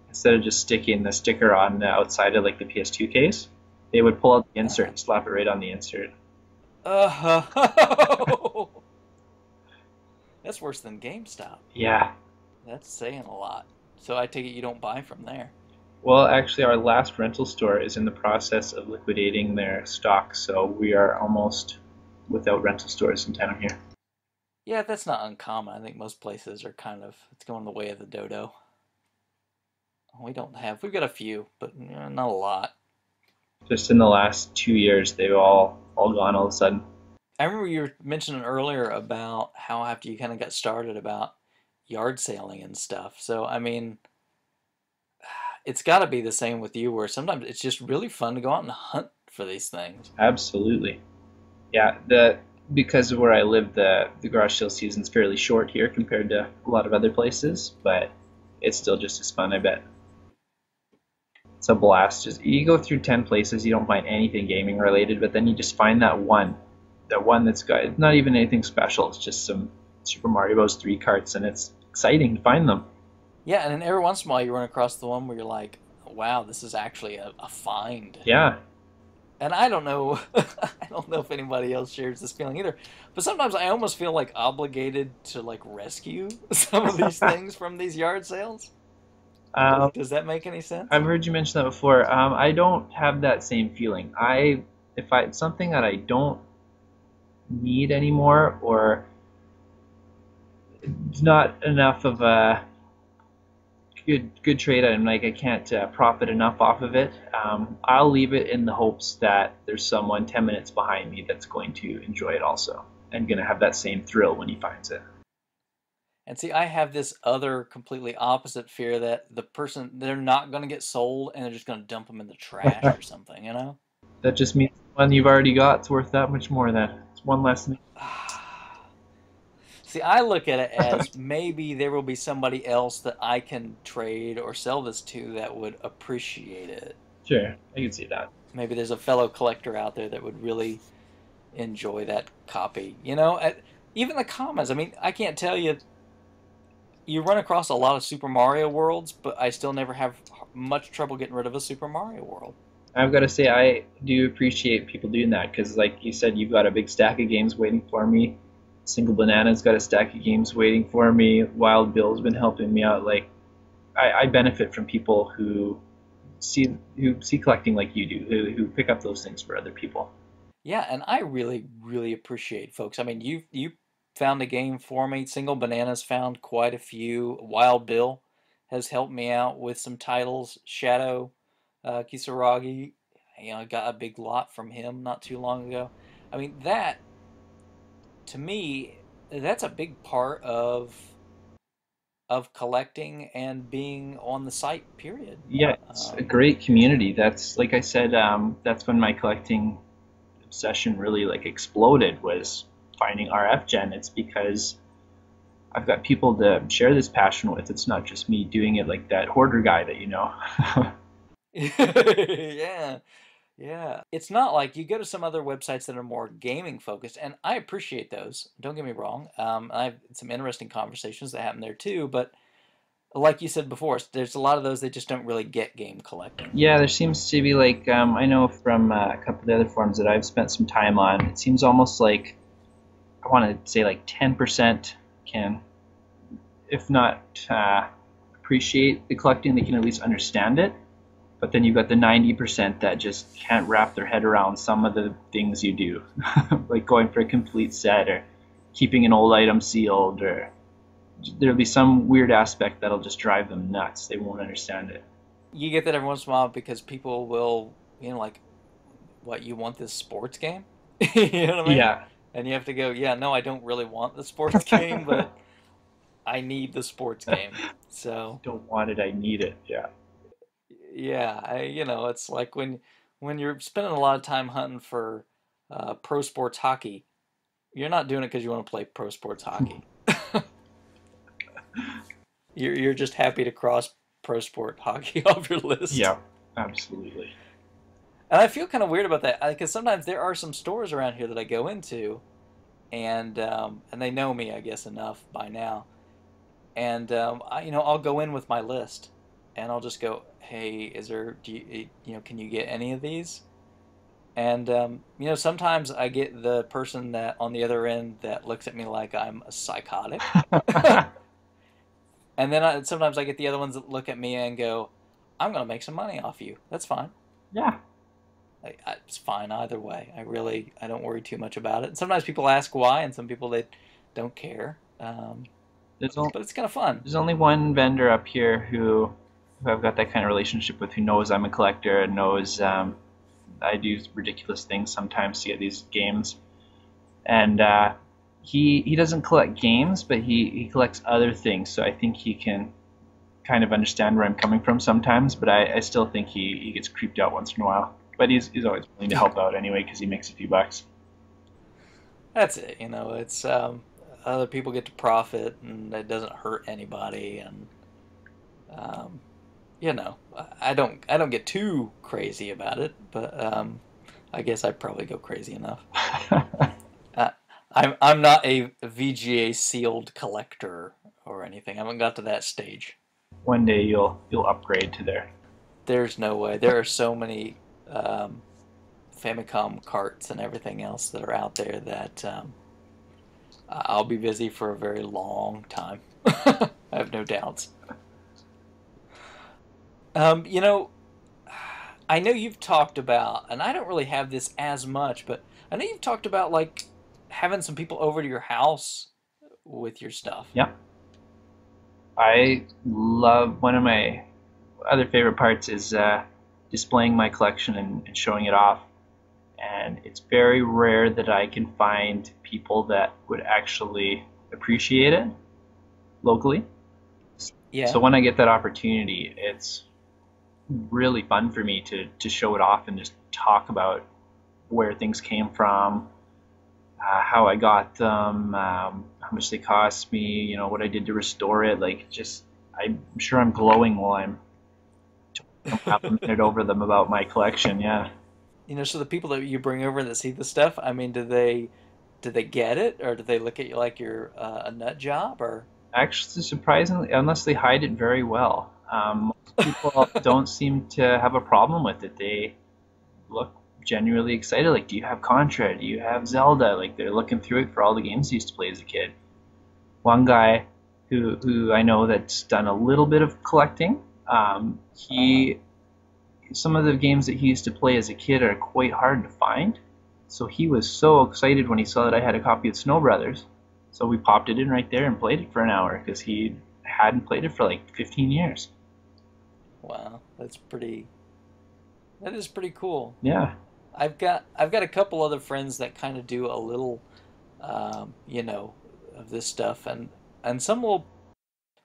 Instead of just sticking the sticker on the outside of like the PS2 case, they would pull out the insert uh, and slap it right on the insert. uh, That's worse than GameStop. Yeah. That's saying a lot. So I take it you don't buy from there. Well, actually, our last rental store is in the process of liquidating their stock, so we are almost without rental stores in town here. Yeah, that's not uncommon. I think most places are kind of, it's going the way of the dodo. We've got a few, but not a lot. Just in the last 2 years, they've all gone all of a sudden. I remember you were mentioning earlier about how after you kind of got started about yard sailing and stuff. So, I mean, it's got to be the same with you where sometimes it's just really fun to go out and hunt for these things. Absolutely. Yeah, the because of where I live, the garage sale season's fairly short here compared to a lot of other places, but it's still just as fun, I bet. It's a blast. Just you go through 10 places, you don't find anything gaming related, but then you just find that one that's got not even anything special. It's just some Super Mario Bros. 3 carts, and it's exciting to find them. Yeah, and then every once in a while you run across the one where you're like, wow, this is actually a find. Yeah, And I don't know, I don't know if anybody else shares this feeling either, but sometimes I almost feel like obligated to like rescue some of these things from these yard sales. um, Does that make any sense? I've heard you mention that before. I don't have that same feeling. If it's something that I don't need anymore, or it's not enough of a good trade item, like I can't profit enough off of it, I'll leave it in the hopes that there's someone 10 minutes behind me that's going to enjoy it also and going to have that same thrill when he finds it. And see, I have this other completely opposite fear that they're not going to get sold and they're just going to dump them in the trash or something, you know? That just means the one you've already got is worth that much more. Then it's one less than. See, I look at it as maybe there will be somebody else that I can trade or sell this to that would appreciate it. Sure, I can see that. Maybe there's a fellow collector out there that would really enjoy that copy. You know, even the comments. I mean, I can't tell you. You run across a lot of Super Mario worlds, but I still never have much trouble getting rid of a Super Mario world. I've got to say, I do appreciate people doing that because, like you said, you've got a big stack of games waiting for me. Single Banana's got a stack of games waiting for me. Wild Bill's been helping me out. Like, I benefit from people who see collecting like you do, who pick up those things for other people. Yeah, and I really, really appreciate folks. I mean, you found a game for me. Single Bananas found quite a few. Wild Bill has helped me out with some titles. Shadow Kisaragi, I got a big lot from him not too long ago. I mean, that to me, that's a big part of collecting and being on the site. Period. Yeah, it's a great community. That's like I said. That's when my collecting obsession really like exploded, was finding RF Gen. It's because I've got people to share this passion with. It's not just me doing it like that hoarder guy that you know. Yeah. Yeah, it's not like you go to some other websites that are more gaming focused, and I appreciate those. Don't get me wrong. I have some interesting conversations that happen there too, but like you said before, there's a lot of those that just don't really get game collecting. Yeah, there seems to be like I know from a couple of the other forums that I've spent some time on. It seems almost like I want to say like 10% can, if not appreciate the collecting, they can at least understand it. But then you've got the 90% that just can't wrap their head around some of the things you do, like going for a complete set or keeping an old item sealed, or there'll be some weird aspect that'll just drive them nuts. They won't understand it. You get that every once in a while because people will, like, what, you want this sports game? You know what I mean? Yeah, And you have to go, yeah, no, I don't really want the sports game, but I need the sports game. So, don't want it, I need it. Yeah. yeah, it's like when you're spending a lot of time hunting for pro sports hockey, you're not doing it because you want to play pro sports hockey. You're just happy to cross pro sport hockey off your list. Yeah, absolutely. And I feel kind of weird about that because sometimes there are some stores around here that I go into, and they know me, I guess, enough by now. And I'll go in with my list, and I'll just go, "Hey, is there? Do you can you get any of these?" And sometimes I get the person that on the other end that looks at me like I'm a psychotic. And then sometimes I get the other ones that look at me and go, "I'm gonna make some money off you. That's fine. Yeah. It's fine either way. I don't worry too much about it." And sometimes people ask why, and some people they don't care. There's But it's kind of fun. there's only one vendor up here who I've got that kind of relationship with, who knows I'm a collector and knows I do ridiculous things sometimes to get these games. And he doesn't collect games, but he collects other things. So I think he can kind of understand where I'm coming from sometimes. But I still think he gets creeped out once in a while. But he's always willing to help out anyway because he makes a few bucks. That's it. It's other people get to profit, and it doesn't hurt anybody. And um, I don't get too crazy about it, but I guess I probably go crazy enough. Uh, I'm not a VGA sealed collector or anything. I haven't got to that stage. One day you'll upgrade to there. There's no way. There are so many Famicom carts and everything else that are out there that I'll be busy for a very long time. I have no doubts. Um, you know, I know you've talked about, and I don't really have this as much, but I know you've talked about like having some people over to your house with your stuff. Yeah. I love one of my other favorite parts is displaying my collection and showing it off. And it's very rare that I can find people that would actually appreciate it locally. So Yeah. when I get that opportunity, it's really fun for me to show it off and just talk about where things came from, how I got them, how much they cost me, what I did to restore it. Like, just, I'm sure I'm glowing while I'm half a minute over them about my collection. Yeah. So the people that you bring over that see the stuff, I mean, do they get it, or do they look at you like you're a nut job, or? Actually, surprisingly, unless they hide it very well, most people don't seem to have a problem with it. They look genuinely excited. Like, do you have Contra? Do you have Zelda? Like, they're looking through it for all the games he used to play as a kid. One guy who I know that's done a little bit of collecting, Uh-huh. he some of the games that he used to play as a kid are quite hard to find. So he was so excited when he saw that I had a copy of Snow Brothers. So we popped it in right there and played it for an hour because he hadn't played it for like 15 years. Wow, that is pretty cool. Yeah. I've got a couple other friends that kind of do a little, of this stuff, and some little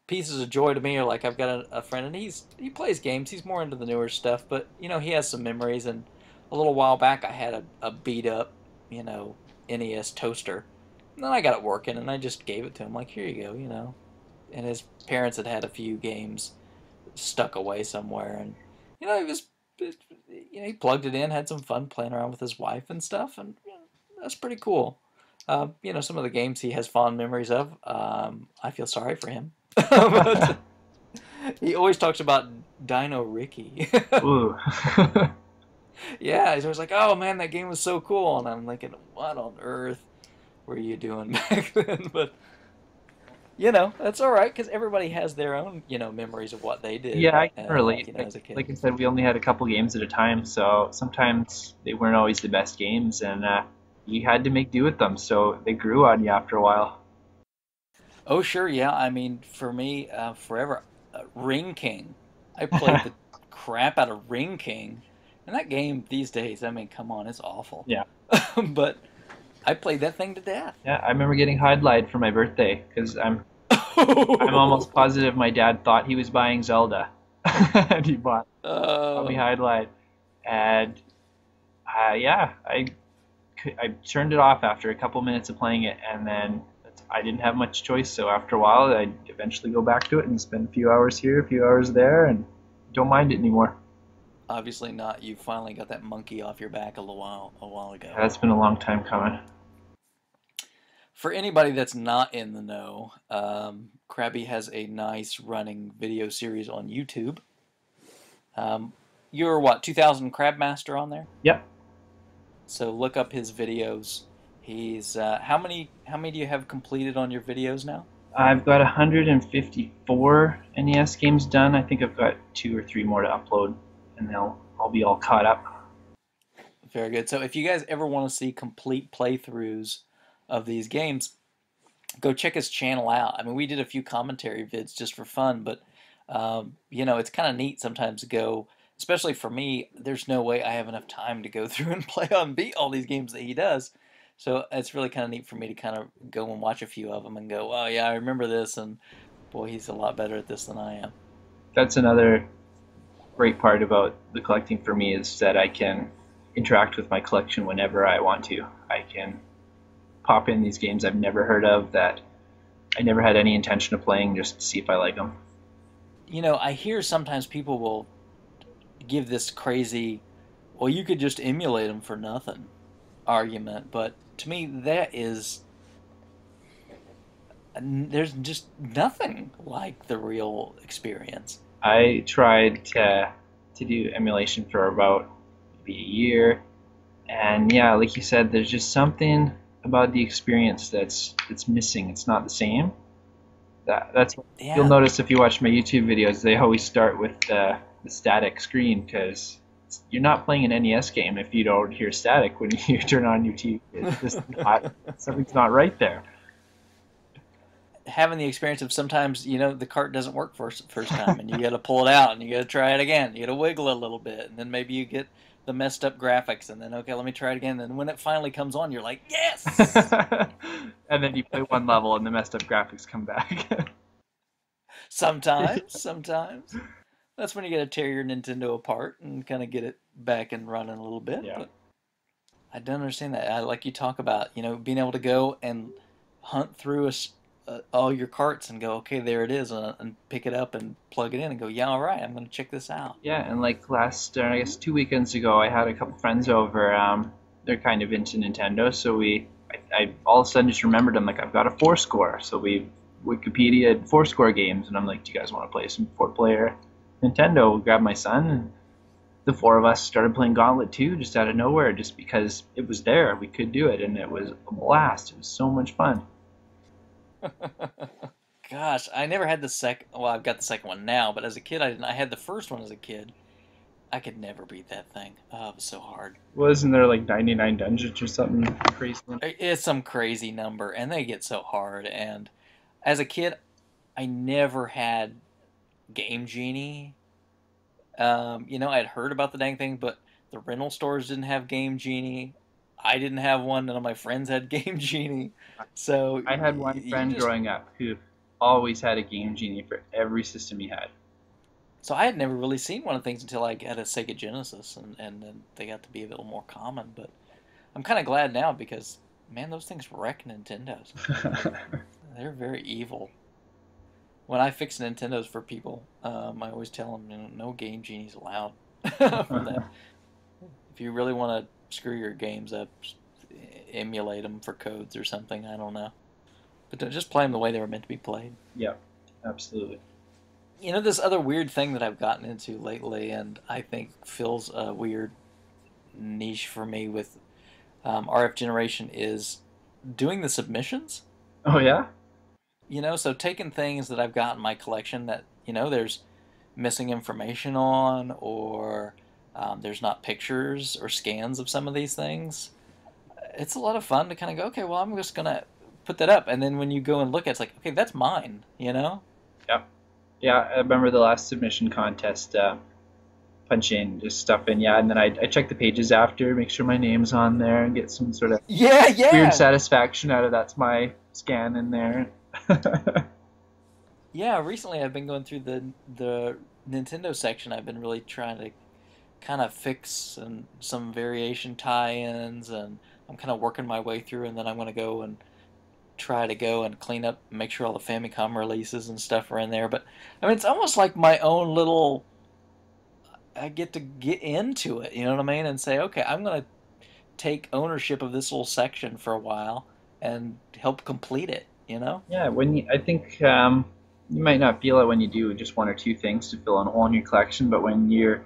pieces of joy to me are like I've got a friend, and he plays games. He's more into the newer stuff, but he has some memories. And a little while back, I had a beat up, you know, NES toaster, and then I got it working, and I just gave it to him like, here you go. And his parents had had a few games stuck away somewhere, and he was, he plugged it in, had some fun playing around with his wife and stuff, and that's pretty cool. Some of the games he has fond memories of. I feel sorry for him, but he always talks about Dino Ricky. Ooh. Yeah, he's always like, "Oh man, that game was so cool," and I'm thinking, "What on earth were you doing back then?" But that's all right because everybody has their own memories of what they did, Yeah, I can relate. Like, as a kid. like I said, we only had a couple games at a time, so sometimes they weren't always the best games, and you had to make do with them. So they grew on you after a while. Oh, sure, yeah. I mean, for me, forever, Ring King. I played the crap out of Ring King, and that game these days, I mean, come on, it's awful. Yeah. But I played that thing to death. Yeah, I remember getting Highlight for my birthday because I'm almost positive my dad thought he was buying Zelda, and he bought me Oh, Highlight, and yeah, I turned it off after a couple minutes of playing it, and then I didn't have much choice. So after a while, I'd eventually go back to it and spend a few hours here, a few hours there, and don't mind it anymore. obviously not. You finally got that monkey off your back a while ago. That's been a long time coming. For anybody that's not in the know, Krabby has a nice running video series on YouTube. You're what, 2000 Crab Master on there? Yep. So look up his videos. He's how many do you have completed on your videos now? I've got 154 NES games done. I think I've got 2 or 3 more to upload, and I'll be all caught up. Very good. So if you guys ever want to see complete playthroughs of these games, go check his channel out. I mean, we did a few commentary vids just for fun, but it's kind of neat sometimes to go, especially for me, there's no way I have enough time to go through and play on beat all these games that he does. So it's really kind of neat for me to kind of go and watch a few of them and go, oh yeah, I remember this, and boy, he's a lot better at this than I am. That's another great part about the collecting for me is that I can interact with my collection whenever I want to. I can pop in these games I've never heard of that I never had any intention of playing just to see if I like them. I hear sometimes people will give this crazy, well, you could just emulate them for nothing argument, but to me, there's just nothing like the real experience. I tried to do emulation for about maybe a year, and yeah, like you said, there's just something about the experience that's missing. It's not the same. That's what you'll Yeah, notice if you watch my YouTube videos. They always start with the static screen because you're not playing an NES game if you don't hear static when you turn on your TV. It's just not, something's not right there. having the experience of sometimes the cart doesn't work first time, and you got to pull it out and you got to try it again. You got to wiggle a little bit, and then maybe you get the messed up graphics, and then okay, let me try it again. And when it finally comes on, you're like, yes. And then you play one level and the messed up graphics come back. Sometimes that's when you got to tear your Nintendo apart and kind of get it back and running a little bit. Yeah. But I don't understand that. I like you talk about, being able to go and hunt through all your carts and go, okay, there it is, and pick it up and plug it in and go, yeah, all right, I'm going to check this out. Yeah, and like I guess 2 weekends ago, I had a couple friends over. They're kind of into Nintendo, so I all of a sudden just remembered I'm like, I've got a four score. So we Wikipedia four score games, and I'm like, do you guys want to play some four player Nintendo? We grabbed my son, and the four of us started playing Gauntlet 2 just out of nowhere, just because it was there. We could do it, and it was a blast. It was so much fun. Gosh, I never had the second. Well, I've got the second one now, but as a kid, I didn't. I had the first one as a kid. I could never beat that thing. Oh, it was so hard. Wasn't there like 99 dungeons or something crazy? It's some crazy number, and they get so hard. And as a kid, I never had Game Genie. I'd heard about the dang thing, but the rental stores didn't have Game Genie. I didn't have one. None of my friends had Game Genie. So I had one you friend just growing up who always had a Game Genie for every system he had. so I had never really seen one of the things until I got a Sega Genesis, and then they got to be a little more common. But I'm kind of glad now because man, those things wreck Nintendos. They're very evil. When I fix Nintendos for people, I always tell them, no Game Genies allowed for that. If you really want to screw your games up, emulate them for codes or something. I don't know, but don't just play them the way they were meant to be played. Yeah, absolutely. This other weird thing that I've gotten into lately, and I think fills a weird niche for me with RF Generation, is doing the submissions. Oh yeah? So taking things that I've got in my collection that, there's missing information on, or there's not pictures or scans of some of these things. It's a lot of fun to kind of go, okay, well, I'm just going to put that up. And then when you go and look at it, it's like, okay, that's mine. Yeah. Yeah, I remember the last submission contest, punch in, just stuff in, yeah, and then I check the pages after, make sure my name's on there, and get some sort of Yeah, weird yeah. satisfaction out of that's my scan in there. Yeah, recently I've been going through the Nintendo section. I've been really trying to kind of fix and some variation tie-ins, and I'm kind of working my way through, and then I'm going to go and try to go and clean up, make sure all the Famicom releases and stuff are in there. But I mean, it's almost like my own little. I get to get into it, you know what I mean, and say, okay, I'm going to take ownership of this little section for a while and help complete it. Yeah, I think you might not feel it when you do just one or two things to fill in a whole new collection, but when you're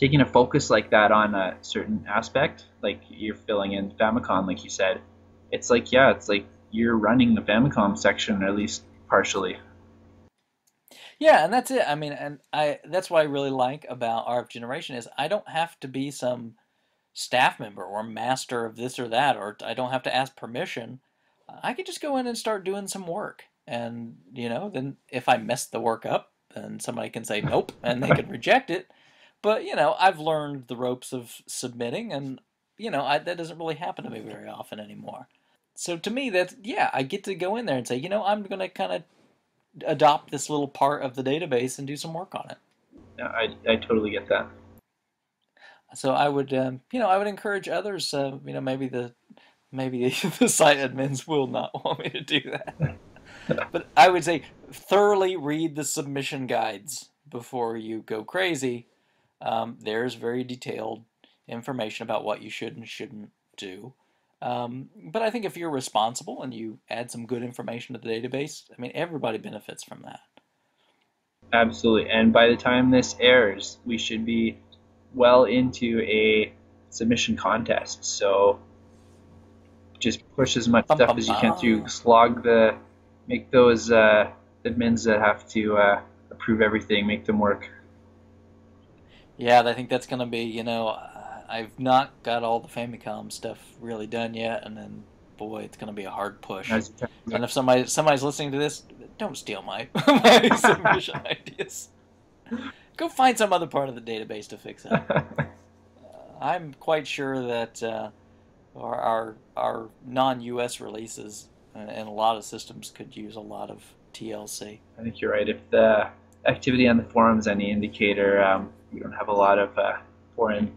taking a focus like that on a certain aspect, like you're filling in Famicom, like you said, it's like, yeah, it's like you're running the Famicom section, at least partially. Yeah, and that's it. I mean, and I that's what I really like about RF Generation is I don't have to be some staff member or master of this or that, or I don't have to ask permission. I can just go in and start doing some work. And, then if I mess the work up, then somebody can say nope and they can reject it. But, I've learned the ropes of submitting, and, that doesn't really happen to me very often anymore. So to me, that's, yeah, I get to go in there and say, I'm going to kind of adopt this little part of the database and do some work on it. Yeah, I totally get that. So I would encourage others, maybe the site admins will not want me to do that. But I would say thoroughly read the submission guides before you go crazy. There's very detailed information about what you should and shouldn't do. But I think if you're responsible and you add some good information to the database, I mean, everybody benefits from that. Absolutely. And by the time this airs, we should be well into a submission contest. So just push as much Bum, stuff bum, as you can through, bum. slog make those admins that have to approve everything, make them work. Yeah, I think that's going to be, I've not got all the Famicom stuff really done yet, and then, boy, it's going to be a hard push. As you And if somebody's listening to this, don't steal my my submission ideas. Go find some other part of the database to fix it. I'm quite sure that our non-US releases and a lot of systems could use a lot of TLC. I think you're right. If the activity on the forums any indicator, we don't have a lot of foreign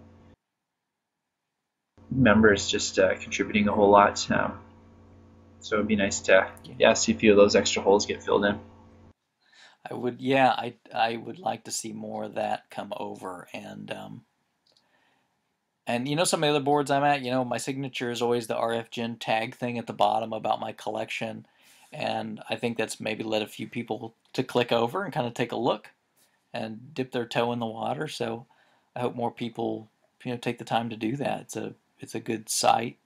members just contributing a whole lot. So it'd be nice to see a few of those extra holes get filled in. I would like to see more of that come over, and some of the other boards I'm at, my signature is always the RF Gen tag thing at the bottom about my collection, and I think that's maybe led a few people to click over and kind of take a look and dip their toe in the water. So I hope more people, take the time to do that. It's a good site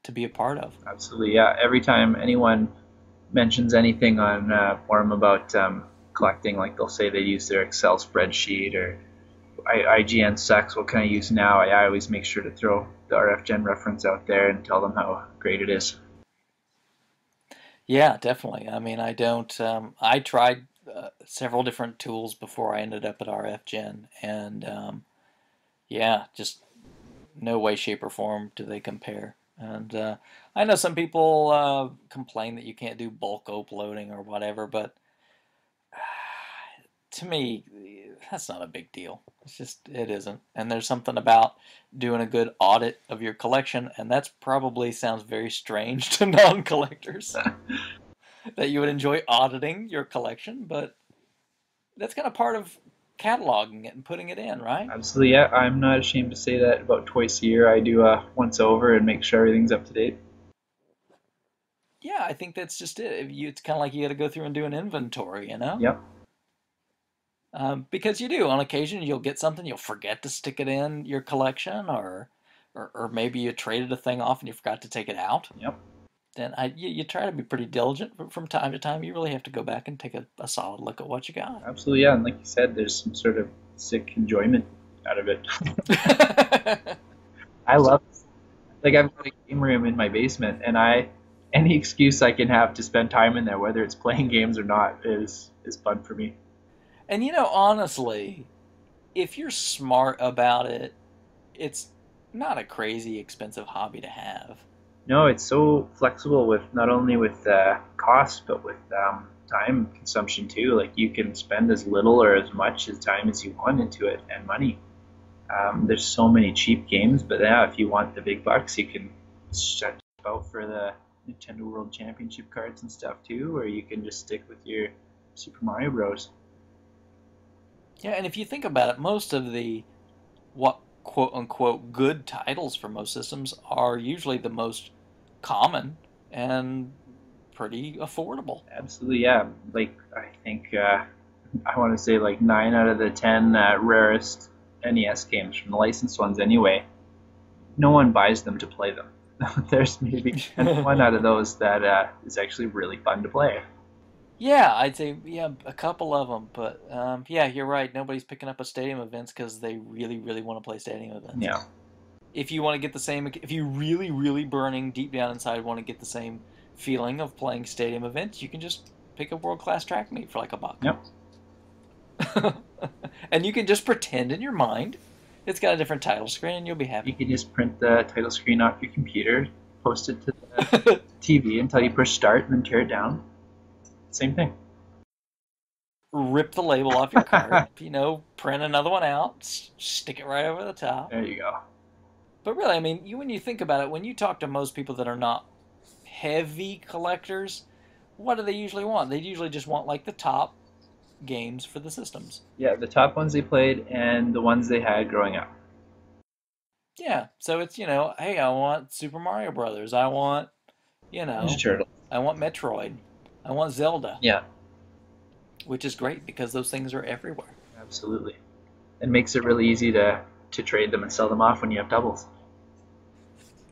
to be a part of. Absolutely, yeah. Every time anyone mentions anything on forum about collecting, like they'll say they use their Excel spreadsheet or IGN sucks, what can I use now? I always make sure to throw the RF Gen reference out there and tell them how great it is. Yeah, definitely. I mean, I don't. I tried several different tools before I ended up at RF Gen, and yeah, just no way, shape, or form do they compare. And I know some people complain that you can't do bulk uploading or whatever, but to me, that's not a big deal. It isn't. And there's something about doing a good audit of your collection, and that's probably sounds very strange to non-collectors that you would enjoy auditing your collection, but that's kind of part of cataloging it and putting it in, right? Absolutely, yeah. I'm not ashamed to say that about twice a year I do a once over and make sure everything's up to date. Yeah, I think that's just it. It's kind of like you got to go through and do an inventory, Yep. because you do. On occasion, you'll get something, you'll forget to stick it in your collection, or maybe you traded a thing off and you forgot to take it out. Yep. Then you try to be pretty diligent, but from time to time, you really have to go back and take a solid look at what you got. Absolutely, yeah. And like you said, there's some sort of sick enjoyment out of it. I love like I've got a game room in my basement, and any excuse I can have to spend time in there, whether it's playing games or not, is fun for me. And honestly, if you're smart about it, it's not a crazy expensive hobby to have. No, it's so flexible with not only with cost, but with time consumption too. Like you can spend as little or as much as time as you want into it, and money. There's so many cheap games, but yeah, if you want the big bucks, you can shut out for the Nintendo World Championship cards and stuff too, or you can just stick with your Super Mario Bros. Yeah, and if you think about it, most of the what quote unquote good titles for most systems are usually the most common and pretty affordable. Absolutely, yeah. Like I think I want to say like 9 out of the 10 rarest NES games, from the licensed ones anyway, no one buys them to play them. There's maybe one out of those that is actually really fun to play. Yeah, I'd say yeah, a couple of them, but yeah, you're right. Nobody's picking up a stadium events because they really, really want to play stadium events. Yeah. If you want to get the same, if you really, really burning deep down inside want to get the same feeling of playing stadium events, you can just pick a world class track meet for like $1. Yep. And you can just pretend in your mind it's got a different title screen, and you'll be happy. You can just print the title screen off your computer, post it to the TV until you push start, and then tear it down. Same thing. Rip the label off your card, print another one out, stick it right over the top. There you go. But really, I mean, when you think about it, when you talk to most people that are not heavy collectors, what do they usually want? They usually just want like the top games for the systems. Yeah, the top ones they played and the ones they had growing up. Yeah, so it's, hey, I want Super Mario Brothers. I want, Ninja Turtle. I want Metroid. I want Zelda. Yeah. Which is great because those things are everywhere. Absolutely. It makes it really easy to trade them and sell them off when you have doubles.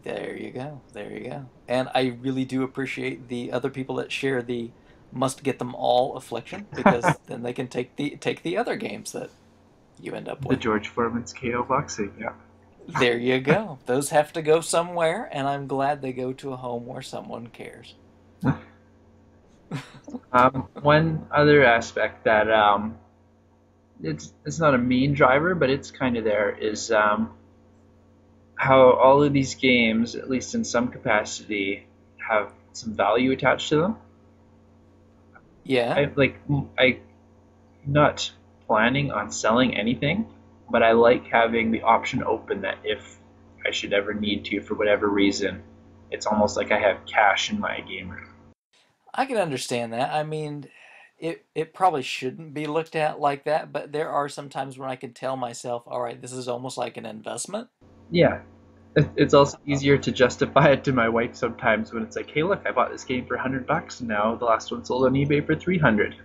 There you go. There you go. And I really do appreciate the other people that share the must get them all affliction, because then they can take the other games that you end up with. The George Foreman's KO boxing, yeah. There you go. Those have to go somewhere, and I'm glad they go to a home where someone cares. One other aspect that it's not a main driver, but it's kind of there, is how all of these games, at least in some capacity, have some value attached to them. Yeah. I'm not planning on selling anything, but I like having the option open that if I should ever need to for whatever reason, it's almost like I have cash in my game room. I can understand that. I mean, it probably shouldn't be looked at like that, but there are some times when I can tell myself, all right, this is almost like an investment. Yeah. It's also easier to justify it to my wife sometimes when it's like, hey, look, I bought this game for $100, and now the last one sold on eBay for $300.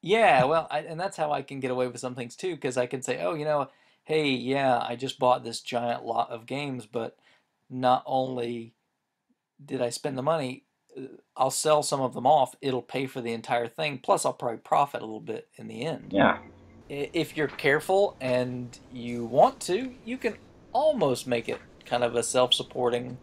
Yeah, well, and that's how I can get away with some things too, because I can say, oh, hey, yeah, I just bought this giant lot of games, but not only did I spend the money, I'll sell some of them off. It'll pay for the entire thing. Plus, I'll probably profit a little bit in the end. Yeah. If you're careful and you want to, you can almost make it kind of a self-supporting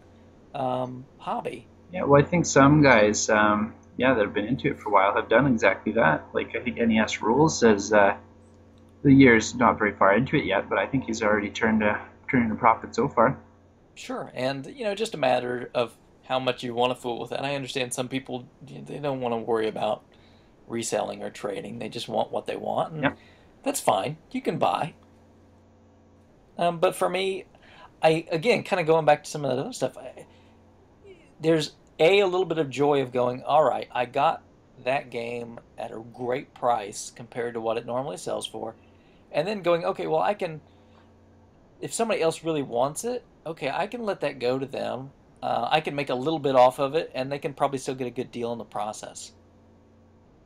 hobby. Yeah, well, I think some guys, that have been into it for a while have done exactly that. Like, I think NES Rules says the year's not very far into it yet, but I think he's already turned a profit so far. Sure, and just a matter of how much you want to fool with it. And I understand some people, they don't want to worry about reselling or trading. They just want what they want, and Yep. that's fine. You can buy. But for me, again, kind of going back to some of that other stuff, there's a little bit of joy of going, all right, I got that game at a great price compared to what it normally sells for, and then going, okay, well, I can, if somebody else really wants it, okay, I can let that go to them. I can make a little bit off of it, and they can probably still get a good deal in the process.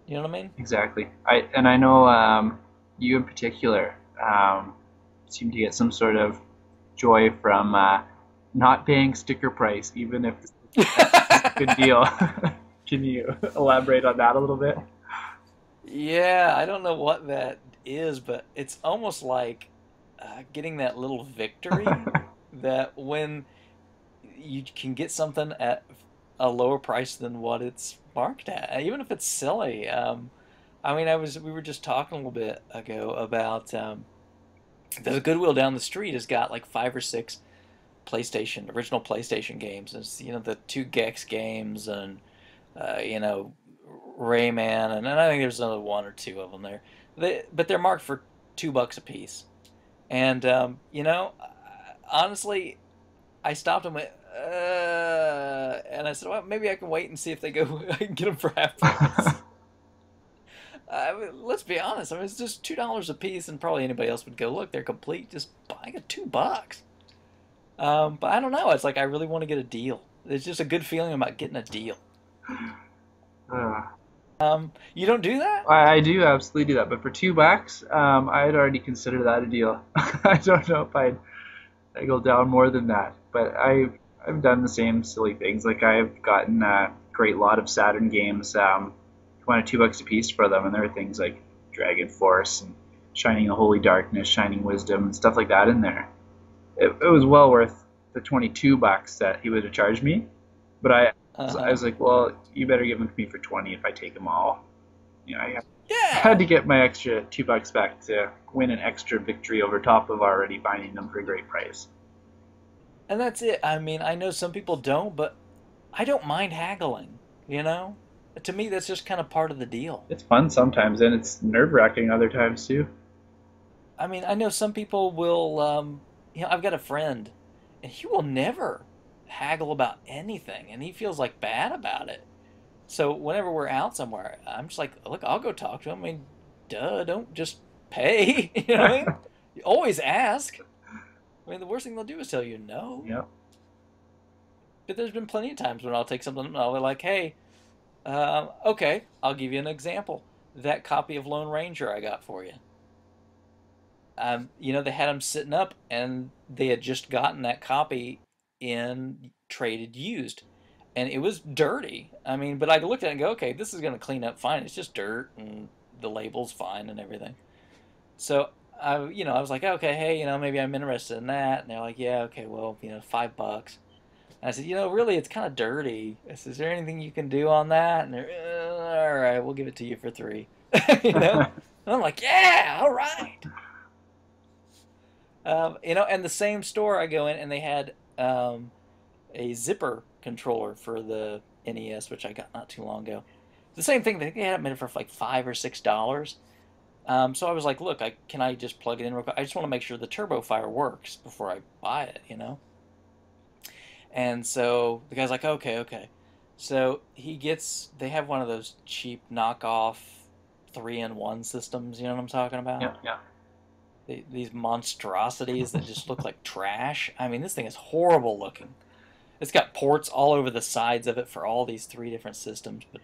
You know what I mean? Exactly. I know you in particular seem to get some sort of joy from not paying sticker price, even if it's a good deal. Can you elaborate on that a little bit? Yeah, I don't know what that is, but it's almost like getting that little victory that when you can get something at a lower price than what it's marked at, even if it's silly. I mean, we were just talking a little bit ago about the Goodwill down the street has got like 5 or 6 original PlayStation games. It's the 2 Gex games and Rayman, and I think there's another 1 or 2 of them there. But they're marked for $2 a piece, and honestly, I stopped and went, and I said, well, maybe I can wait and see if they go. I can get them for half price. I mean, let's be honest. I mean, it's just $2 a piece, and probably anybody else would go, look, they're complete. Just buying it $2. But I don't know. It's like I really want to get a deal. It's just a good feeling about getting a deal. You don't do that? I do absolutely do that, but for $2, I had already considered that a deal. I don't know if I go down more than that, but I've done the same silly things. Like I've gotten a great lot of Saturn games, wanted $2 a piece for them, and there are things like Dragon Force and Shining the Holy Darkness, Shining Wisdom, and stuff like that in there. It was well worth the $22 that he would have charged me, but I Uh-huh. was like, well, you better give them to me for 20 if I take them all. I had Yeah. to get my extra $2 back to win an extra victory over top of already finding them for a great price. And that's it. I mean, I know some people don't, but I don't mind haggling, you know? To me, that's just kind of part of the deal. It's fun sometimes, and it's nerve-wracking other times too. I mean, I know some people will, I've got a friend, and he will never haggle about anything, and he feels like bad about it. So whenever we're out somewhere, I'm just like, look, I'll go talk to him. I mean, duh, don't just pay. You know what I mean? You always ask. I mean, the worst thing they'll do is tell you no. Yeah. But there's been plenty of times when I'll take something and I'll be like, hey, okay, I'll give you an example. That copy of Lone Ranger I got for you. They had them sitting up, and they had just gotten that copy in traded used, and it was dirty. I mean, but I looked at it and go, okay, this is gonna clean up fine. It's just dirt, and the label's fine and everything. So I was like, okay, hey, maybe I'm interested in that. And they're like, yeah, okay, well, $5. And I said, really, it's kind of dirty. I said, is there anything you can do on that? And they're, all right, we'll give it to you for 3. you know? And I'm like, yeah, all right. And the same store I go in, and they had a zipper controller for the NES, which I got not too long ago. The same thing. They had it made for like $5 or $6. So I was like, look, can I just plug it in real quick? I just want to make sure the Turbo Fire works before I buy it. And so the guy's like, okay, okay. So they have one of those cheap knockoff 3-in-1 systems. You know what I'm talking Yeah, about? yeah. These monstrosities that just look like trash. I mean, this thing is horrible looking. It's got ports all over the sides of it for all these 3 different systems, but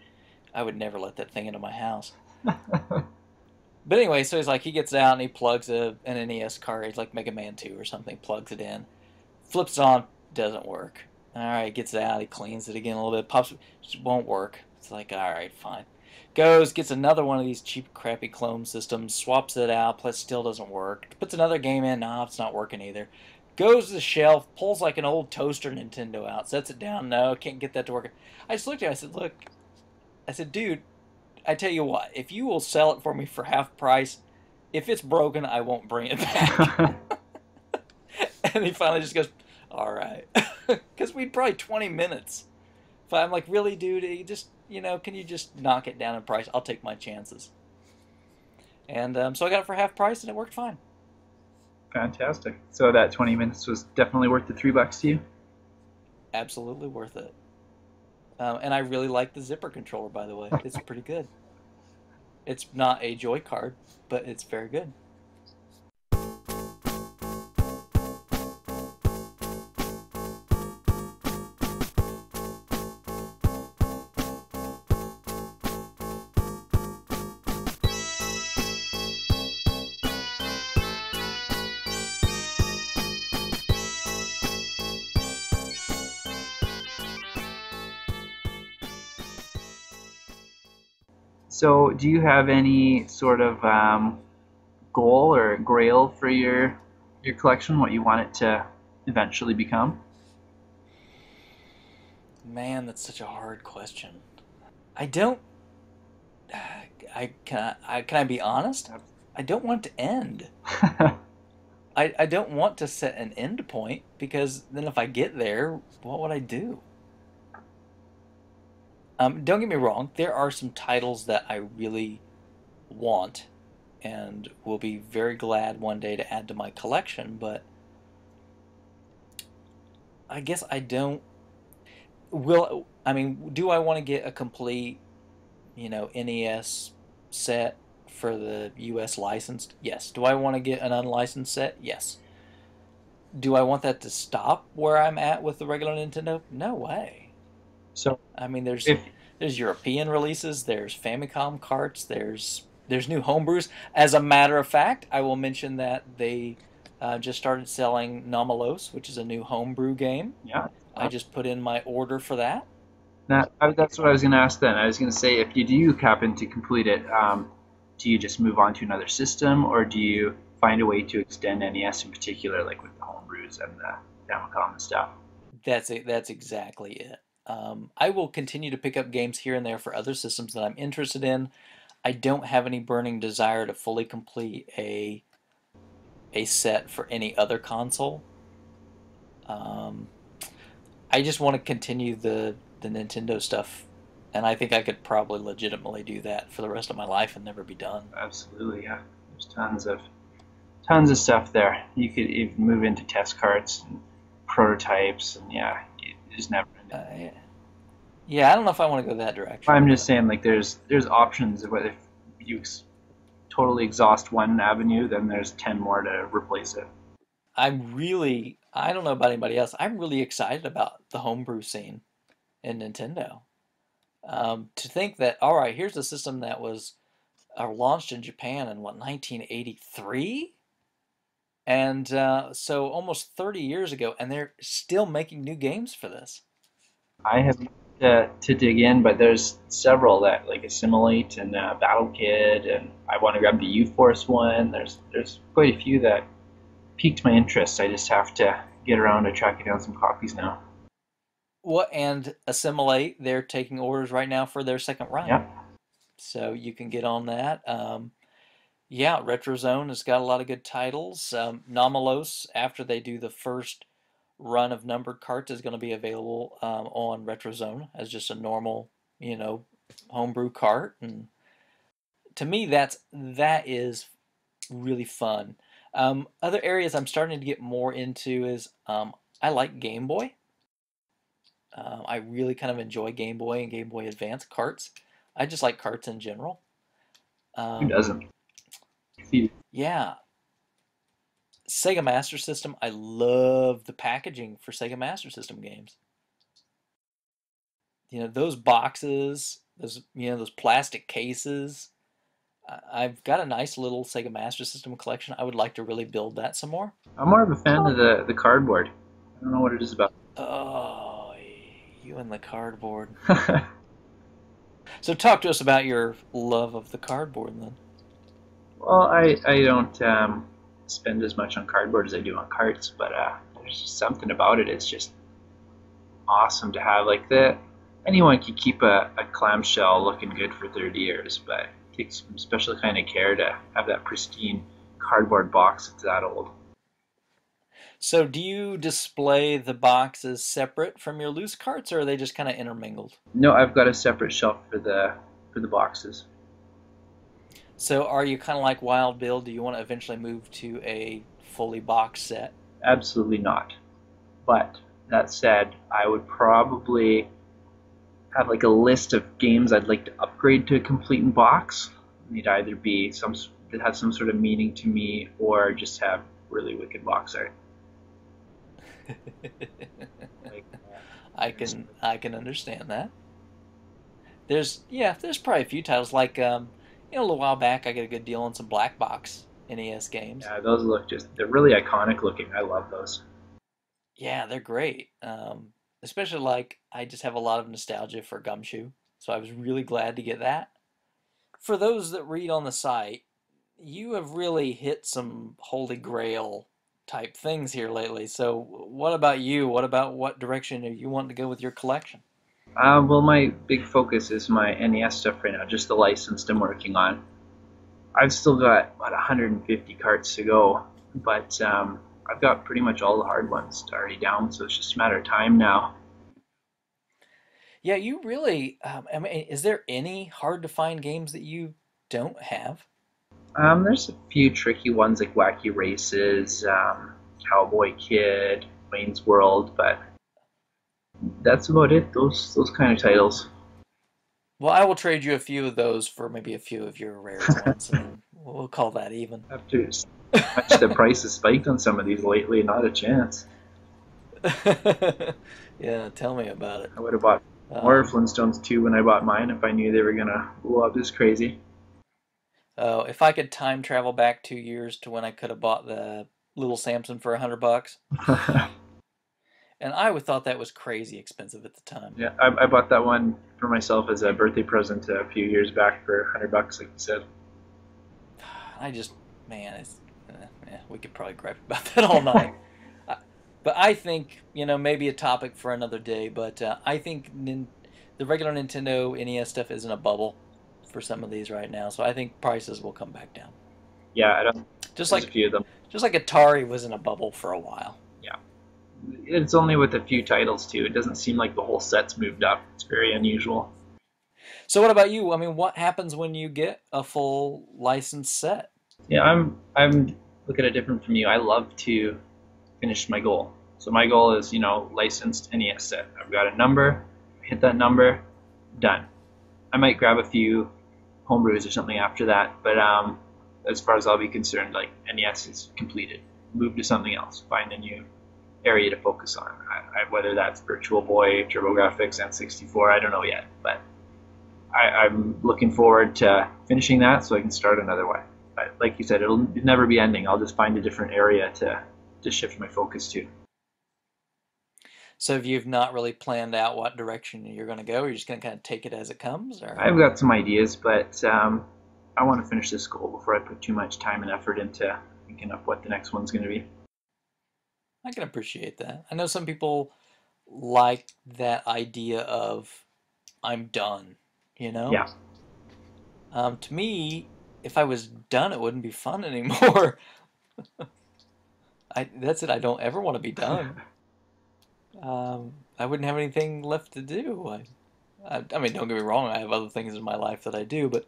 I would never let that thing into my house. But anyway, so he gets out and he plugs an NES cartridge, like Mega Man 2 or something, plugs it in, flips it on, doesn't work. All right, gets it out, he cleans it again a little bit, pops, just won't work. It's like, all right, fine. Goes, gets another one of these cheap, crappy clone systems, swaps it out, plus still doesn't work. Puts another game in, nah, it's not working either. Goes to the shelf, pulls like an old toaster Nintendo out, sets it down, no, can't get that to work. I just looked at him, I said, look, dude, I tell you what, if you will sell it for me for half price, if it's broken, I won't bring it back. And he finally just goes, all right. Because we'd probably 20 minutes. But I'm like, really, dude, can you just knock it down in price? I'll take my chances. And so I got it for half price, and it worked fine. Fantastic. So that 20 minutes was definitely worth the $3 to you? Absolutely worth it. And I really like the zipper controller, by the way. It's pretty good. It's not a Joy card, but it's very good. So, do you have any sort of goal or grail for your collection? What you want it to eventually become? Man, that's such a hard question. I don't. Can I be honest? I don't want it to end. I don't want to set an end point because then if I get there, what would I do? Don't get me wrong, there are some titles that I really want and will be very glad one day to add to my collection, but I guess I don't. I mean, do I want to get a complete, NES set for the US licensed? Yes. Do I want to get an unlicensed set? Yes. Do I want that to stop where I'm at with the regular Nintendo? No way. So, I mean, there's if There's European releases. There's Famicom carts. There's new homebrews. As a matter of fact, I will mention that they just started selling Nomalos, which is a new homebrew game. Yeah. I just put in my order for that. That's what I was going to ask then. I was going to say, if you do happen to complete it, do you just move on to another system, or do you find a way to extend NES in particular, like with the homebrews and the Famicom and stuff? That's it. That's exactly it. I will continue to pick up games here and there for other systems that I'm interested in. I don't have any burning desire to fully complete a set for any other console. Um, I just want to continue the Nintendo stuff, and I think I could probably legitimately do that for the rest of my life and never be done. Absolutely, yeah. There's tons of stuff there. You could even move into test carts and prototypes, and yeah, you just never end. Yeah. Yeah, I don't know if I want to go that direction. I'm just saying, like, there's options. Whether if you totally exhaust one avenue, then there's 10 more to replace it. I don't know about anybody else. I'm really excited about the homebrew scene in Nintendo. To think that, all right, here's a system that was launched in Japan in what, 1983? And so almost 30 years ago, and they're still making new games for this. I have to dig in, but there's several that like Assimilate and Battle Kid, and I want to grab the U-Force one. There's quite a few that piqued my interest. I just have to get around to tracking down some copies now. What and Assimilate, they're taking orders right now for their second run, Yeah, so you can get on that. Yeah, RetroZone has got a lot of good titles. Nomalos, after they do the first run of numbered carts, is going to be available on RetroZone as just a normal, you know, homebrew cart. And to me, that is really fun. Other areas I'm starting to get more into is I like Game Boy. I really kind of enjoy Game Boy and Game Boy Advance carts. I just like carts in general. who Um, doesn't? See, yeah, Sega Master System. I love the packaging for Sega Master System games. You know, those boxes, those plastic cases. I've got a nice little Sega Master System collection. I would like to really build that some more. I'm more of a fan of the cardboard. I don't know what it is about. Oh, you and the cardboard. So talk to us about your love of the cardboard then. Well, I don't spend as much on cardboard as I do on carts, but there's just something about it. It's just awesome to have. Like the anyone can keep a clamshell looking good for 30 years, but it takes some special kind of care to have that pristine cardboard box that's that old. So do you display the boxes separate from your loose carts, or are they just kind of intermingled? No, I've got a separate shelf for the boxes. So are you kind of like Wild Bill? Do you want to eventually move to a fully boxed set? Absolutely not. But that said, I would probably have like a list of games I'd like to upgrade to a complete in box. They'd either be some that have some sort of meaning to me, or just have really wicked box art. Like, I can understand that. There's probably a few titles like a little while back I got a good deal on some black box NES games. yeah, those look they're really iconic looking. I love those. Yeah, they're great. Especially like I just have a lot of nostalgia for Gumshoe, so I was really glad to get that. For those that read on the site, you have really hit some holy grail type things here lately. So what about you? What direction are you wanting to go with your collection? Well, my big focus is my NES stuff right now, just the licensed I'm working on. I've still got about 150 carts to go, but I've got pretty much all the hard ones already down, so it's just a matter of time now. Yeah, you really. I mean, is there any hard to find games that you don't have? There's a few tricky ones like Wacky Races, Cowboy Kid, Wayne's World, but that's about it. Those kind of titles. Well, I will trade you a few of those for maybe a few of your rarer ones, and then we'll call that even. After much the price has spiked on some of these lately, not a chance. Yeah, tell me about it. I would have bought Or Um, Flintstones 2 when I bought mine if I knew they were gonna blow up as crazy. oh, if I could time travel back 2 years to when I could have bought the little Samson for $100, and I would thought that was crazy expensive at the time. Yeah, I bought that one for myself as a birthday present a few years back for $100, like you said. I just, man, we could probably gripe about that all night. Uh, But I think, maybe a topic for another day, but I think the regular Nintendo NES stuff is in a bubble for some of these right now, so I think prices will come back down. Yeah, I don't. Just There's a like few of them. just like Atari was in a bubble for a while. Yeah, it's only with a few titles too. It doesn't seem like the whole set's moved up. It's very unusual. So what about you? I mean, what happens when you get a full licensed set? Yeah, I'm looking at it different from you. I love to finish my goal. So my goal is, licensed NES set. I've got a number, hit that number, done. I might grab a few homebrews or something after that, but as far as I'll be concerned, like NES is completed. Move to something else. Find a new area to focus on. Whether that's Virtual Boy, TurboGrafx, N64, I don't know yet, but I'm looking forward to finishing that so I can start another one. But like you said, it'll never be ending. I'll just find a different area to shift my focus to. So if you've not really planned out what direction you're going to go, you're just going to kind of take it as it comes, or I've got some ideas, but I want to finish this goal before I put too much time and effort into thinking of what the next one's going to be. I can appreciate that. I know some people like that idea of I'm done, you know? Yeah, To me, if I was done, it wouldn't be fun anymore. That's it. I don't ever want to be done. I wouldn't have anything left to do. I mean, don't get me wrong. I have other things in my life that I do, but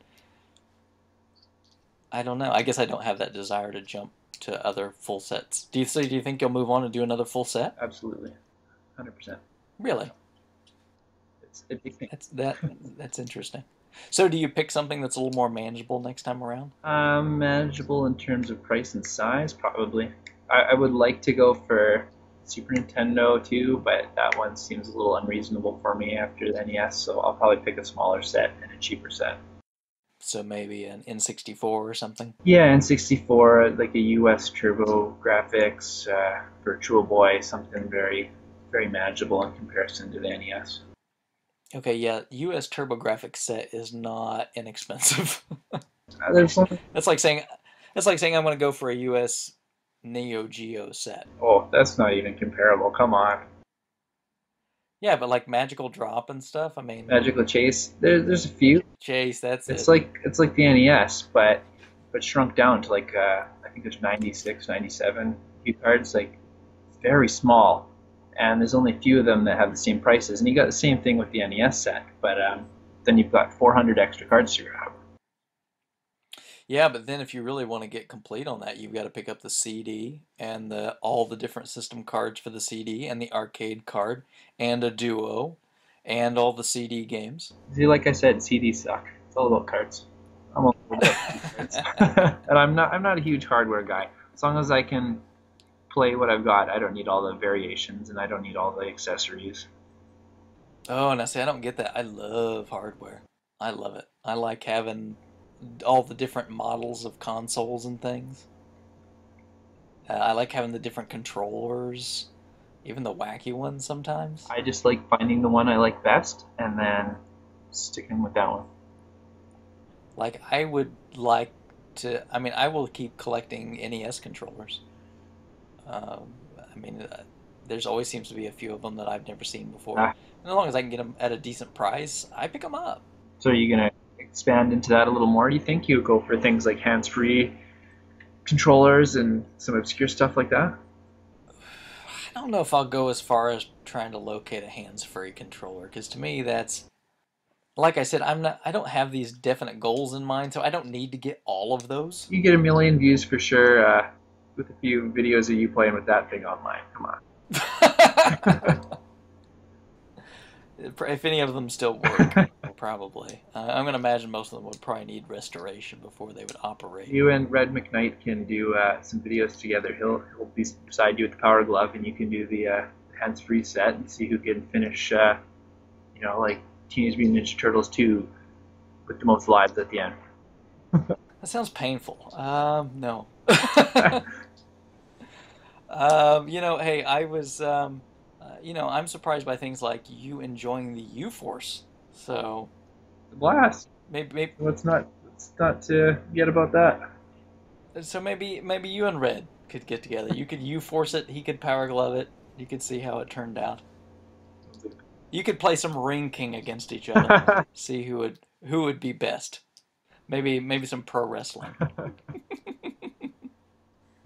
I don't know. I guess I don't have that desire to jump to other full sets. Do you think you'll move on and do another full set? absolutely, 100%. Really? It's addicting. That's interesting. So do you pick something that's a little more manageable next time around? Manageable in terms of price and size, probably. I would like to go for Super Nintendo too, but that one seems a little unreasonable for me after the NES, so I'll probably pick a smaller set and a cheaper set. So maybe an N64 or something. Yeah, N64, like a US Turbo Graphics, Virtual Boy, something very, very manageable in comparison to the NES. Okay, yeah, US TurboGrafx set is not inexpensive. There's some, That's like saying I'm going to go for a US Neo Geo set. oh, that's not even comparable. Come on, Yeah, but like Magical Drop and stuff. I mean, Magical Chase. There's a few. Chase, that's It's it. like the NES, but shrunk down to like I think there's 96, 97 view cards, like very small, and there's only a few of them that have the same prices. And you got the same thing with the NES set, but then you've got 400 extra cards to grab. Yeah, but then if you really want to get complete on that, you've got to pick up the CD and all the different system cards for the CD and the arcade card and a duo and all the CD games. See, like I said, CDs suck. It's all about cards. I'm all about cards, and I'm not a huge hardware guy. As long as I can play what I've got, I don't need all the variations and I don't need all the accessories. Oh, now see, I don't get that. I love hardware. I love it. I like having all the different models of consoles and things. I like having the different controllers, even the wacky ones sometimes. I just like finding the one I like best and then sticking with that one. Like, I would like I mean, I will keep collecting NES controllers. I mean, there's always seems to be a few of them that I've never seen before. Ah, And as long as I can get them at a decent price, I pick them up. so are you gonna expand into that a little more? You think you go for things like hands-free controllers and some obscure stuff like that? I don't know if I'll go as far as trying to locate a hands-free controller, because to me that's like I said, I don't have these definite goals in mind, so I don't need to get all of those. You get a million views for sure with a few videos of you playing with that thing online. Come on. If any of them still work, probably. I'm going to imagine most of them would probably need restoration before they would operate. You and Red McKnight can do some videos together. He'll be beside you with the Power Glove, and you can do the hands-free set and see who can finish like Teenage Mutant Ninja Turtles 2 with the most lives at the end. That sounds painful. No. Hey, I'm surprised by things like you enjoying the U-Force. So Blast. maybe, Let's not forget about that. maybe you and Red could get together. You could U-Force it. He could Power Glove it. You could see how it turned out. You could play some Ring King against each other. See who would be best. Maybe some pro wrestling.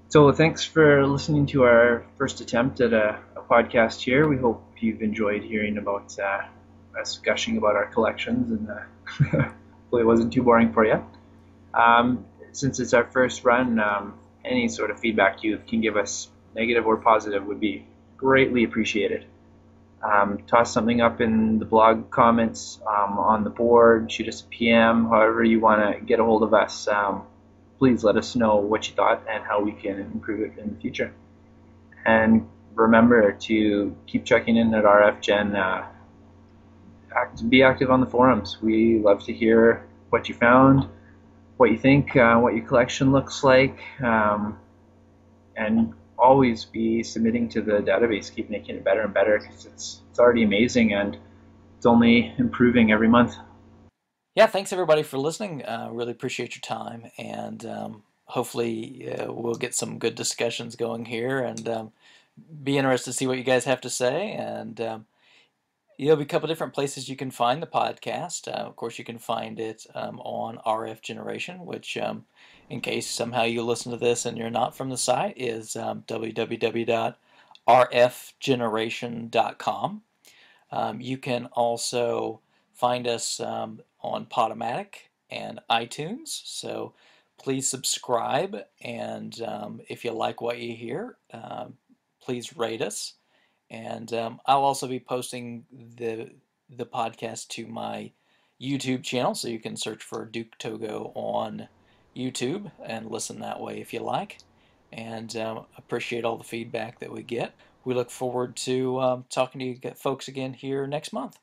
So thanks for listening to our first attempt at a podcast here. We hope you've enjoyed hearing about us gushing about our collections, and hopefully it wasn't too boring for you. Since it's our first run, any sort of feedback you can give us, negative or positive, would be greatly appreciated. Toss something up in the blog comments, on the board, shoot us a PM, however you want to get a hold of us. Please let us know what you thought and how we can improve it in the future. And remember to keep checking in at RFGen. Be active on the forums. We love to hear what you found, what you think, what your collection looks like, and always be submitting to the database. Keep making it better and better, because it's already amazing and it's only improving every month. Yeah, thanks everybody for listening. Really appreciate your time, and hopefully we'll get some good discussions going here, and be interested to see what you guys have to say. And there'll be a couple different places you can find the podcast. Of course, you can find it on RF Generation, which, in case somehow you listen to this and you're not from the site, is www.rfgeneration.com. You can also find us on Podomatic and iTunes. So please subscribe, and if you like what you hear, please rate us. And I'll also be posting the podcast to my YouTube channel, so you can search for Duke.Togo on YouTube and listen that way if you like. And appreciate all the feedback that we get. We look forward to talking to you folks again here next month.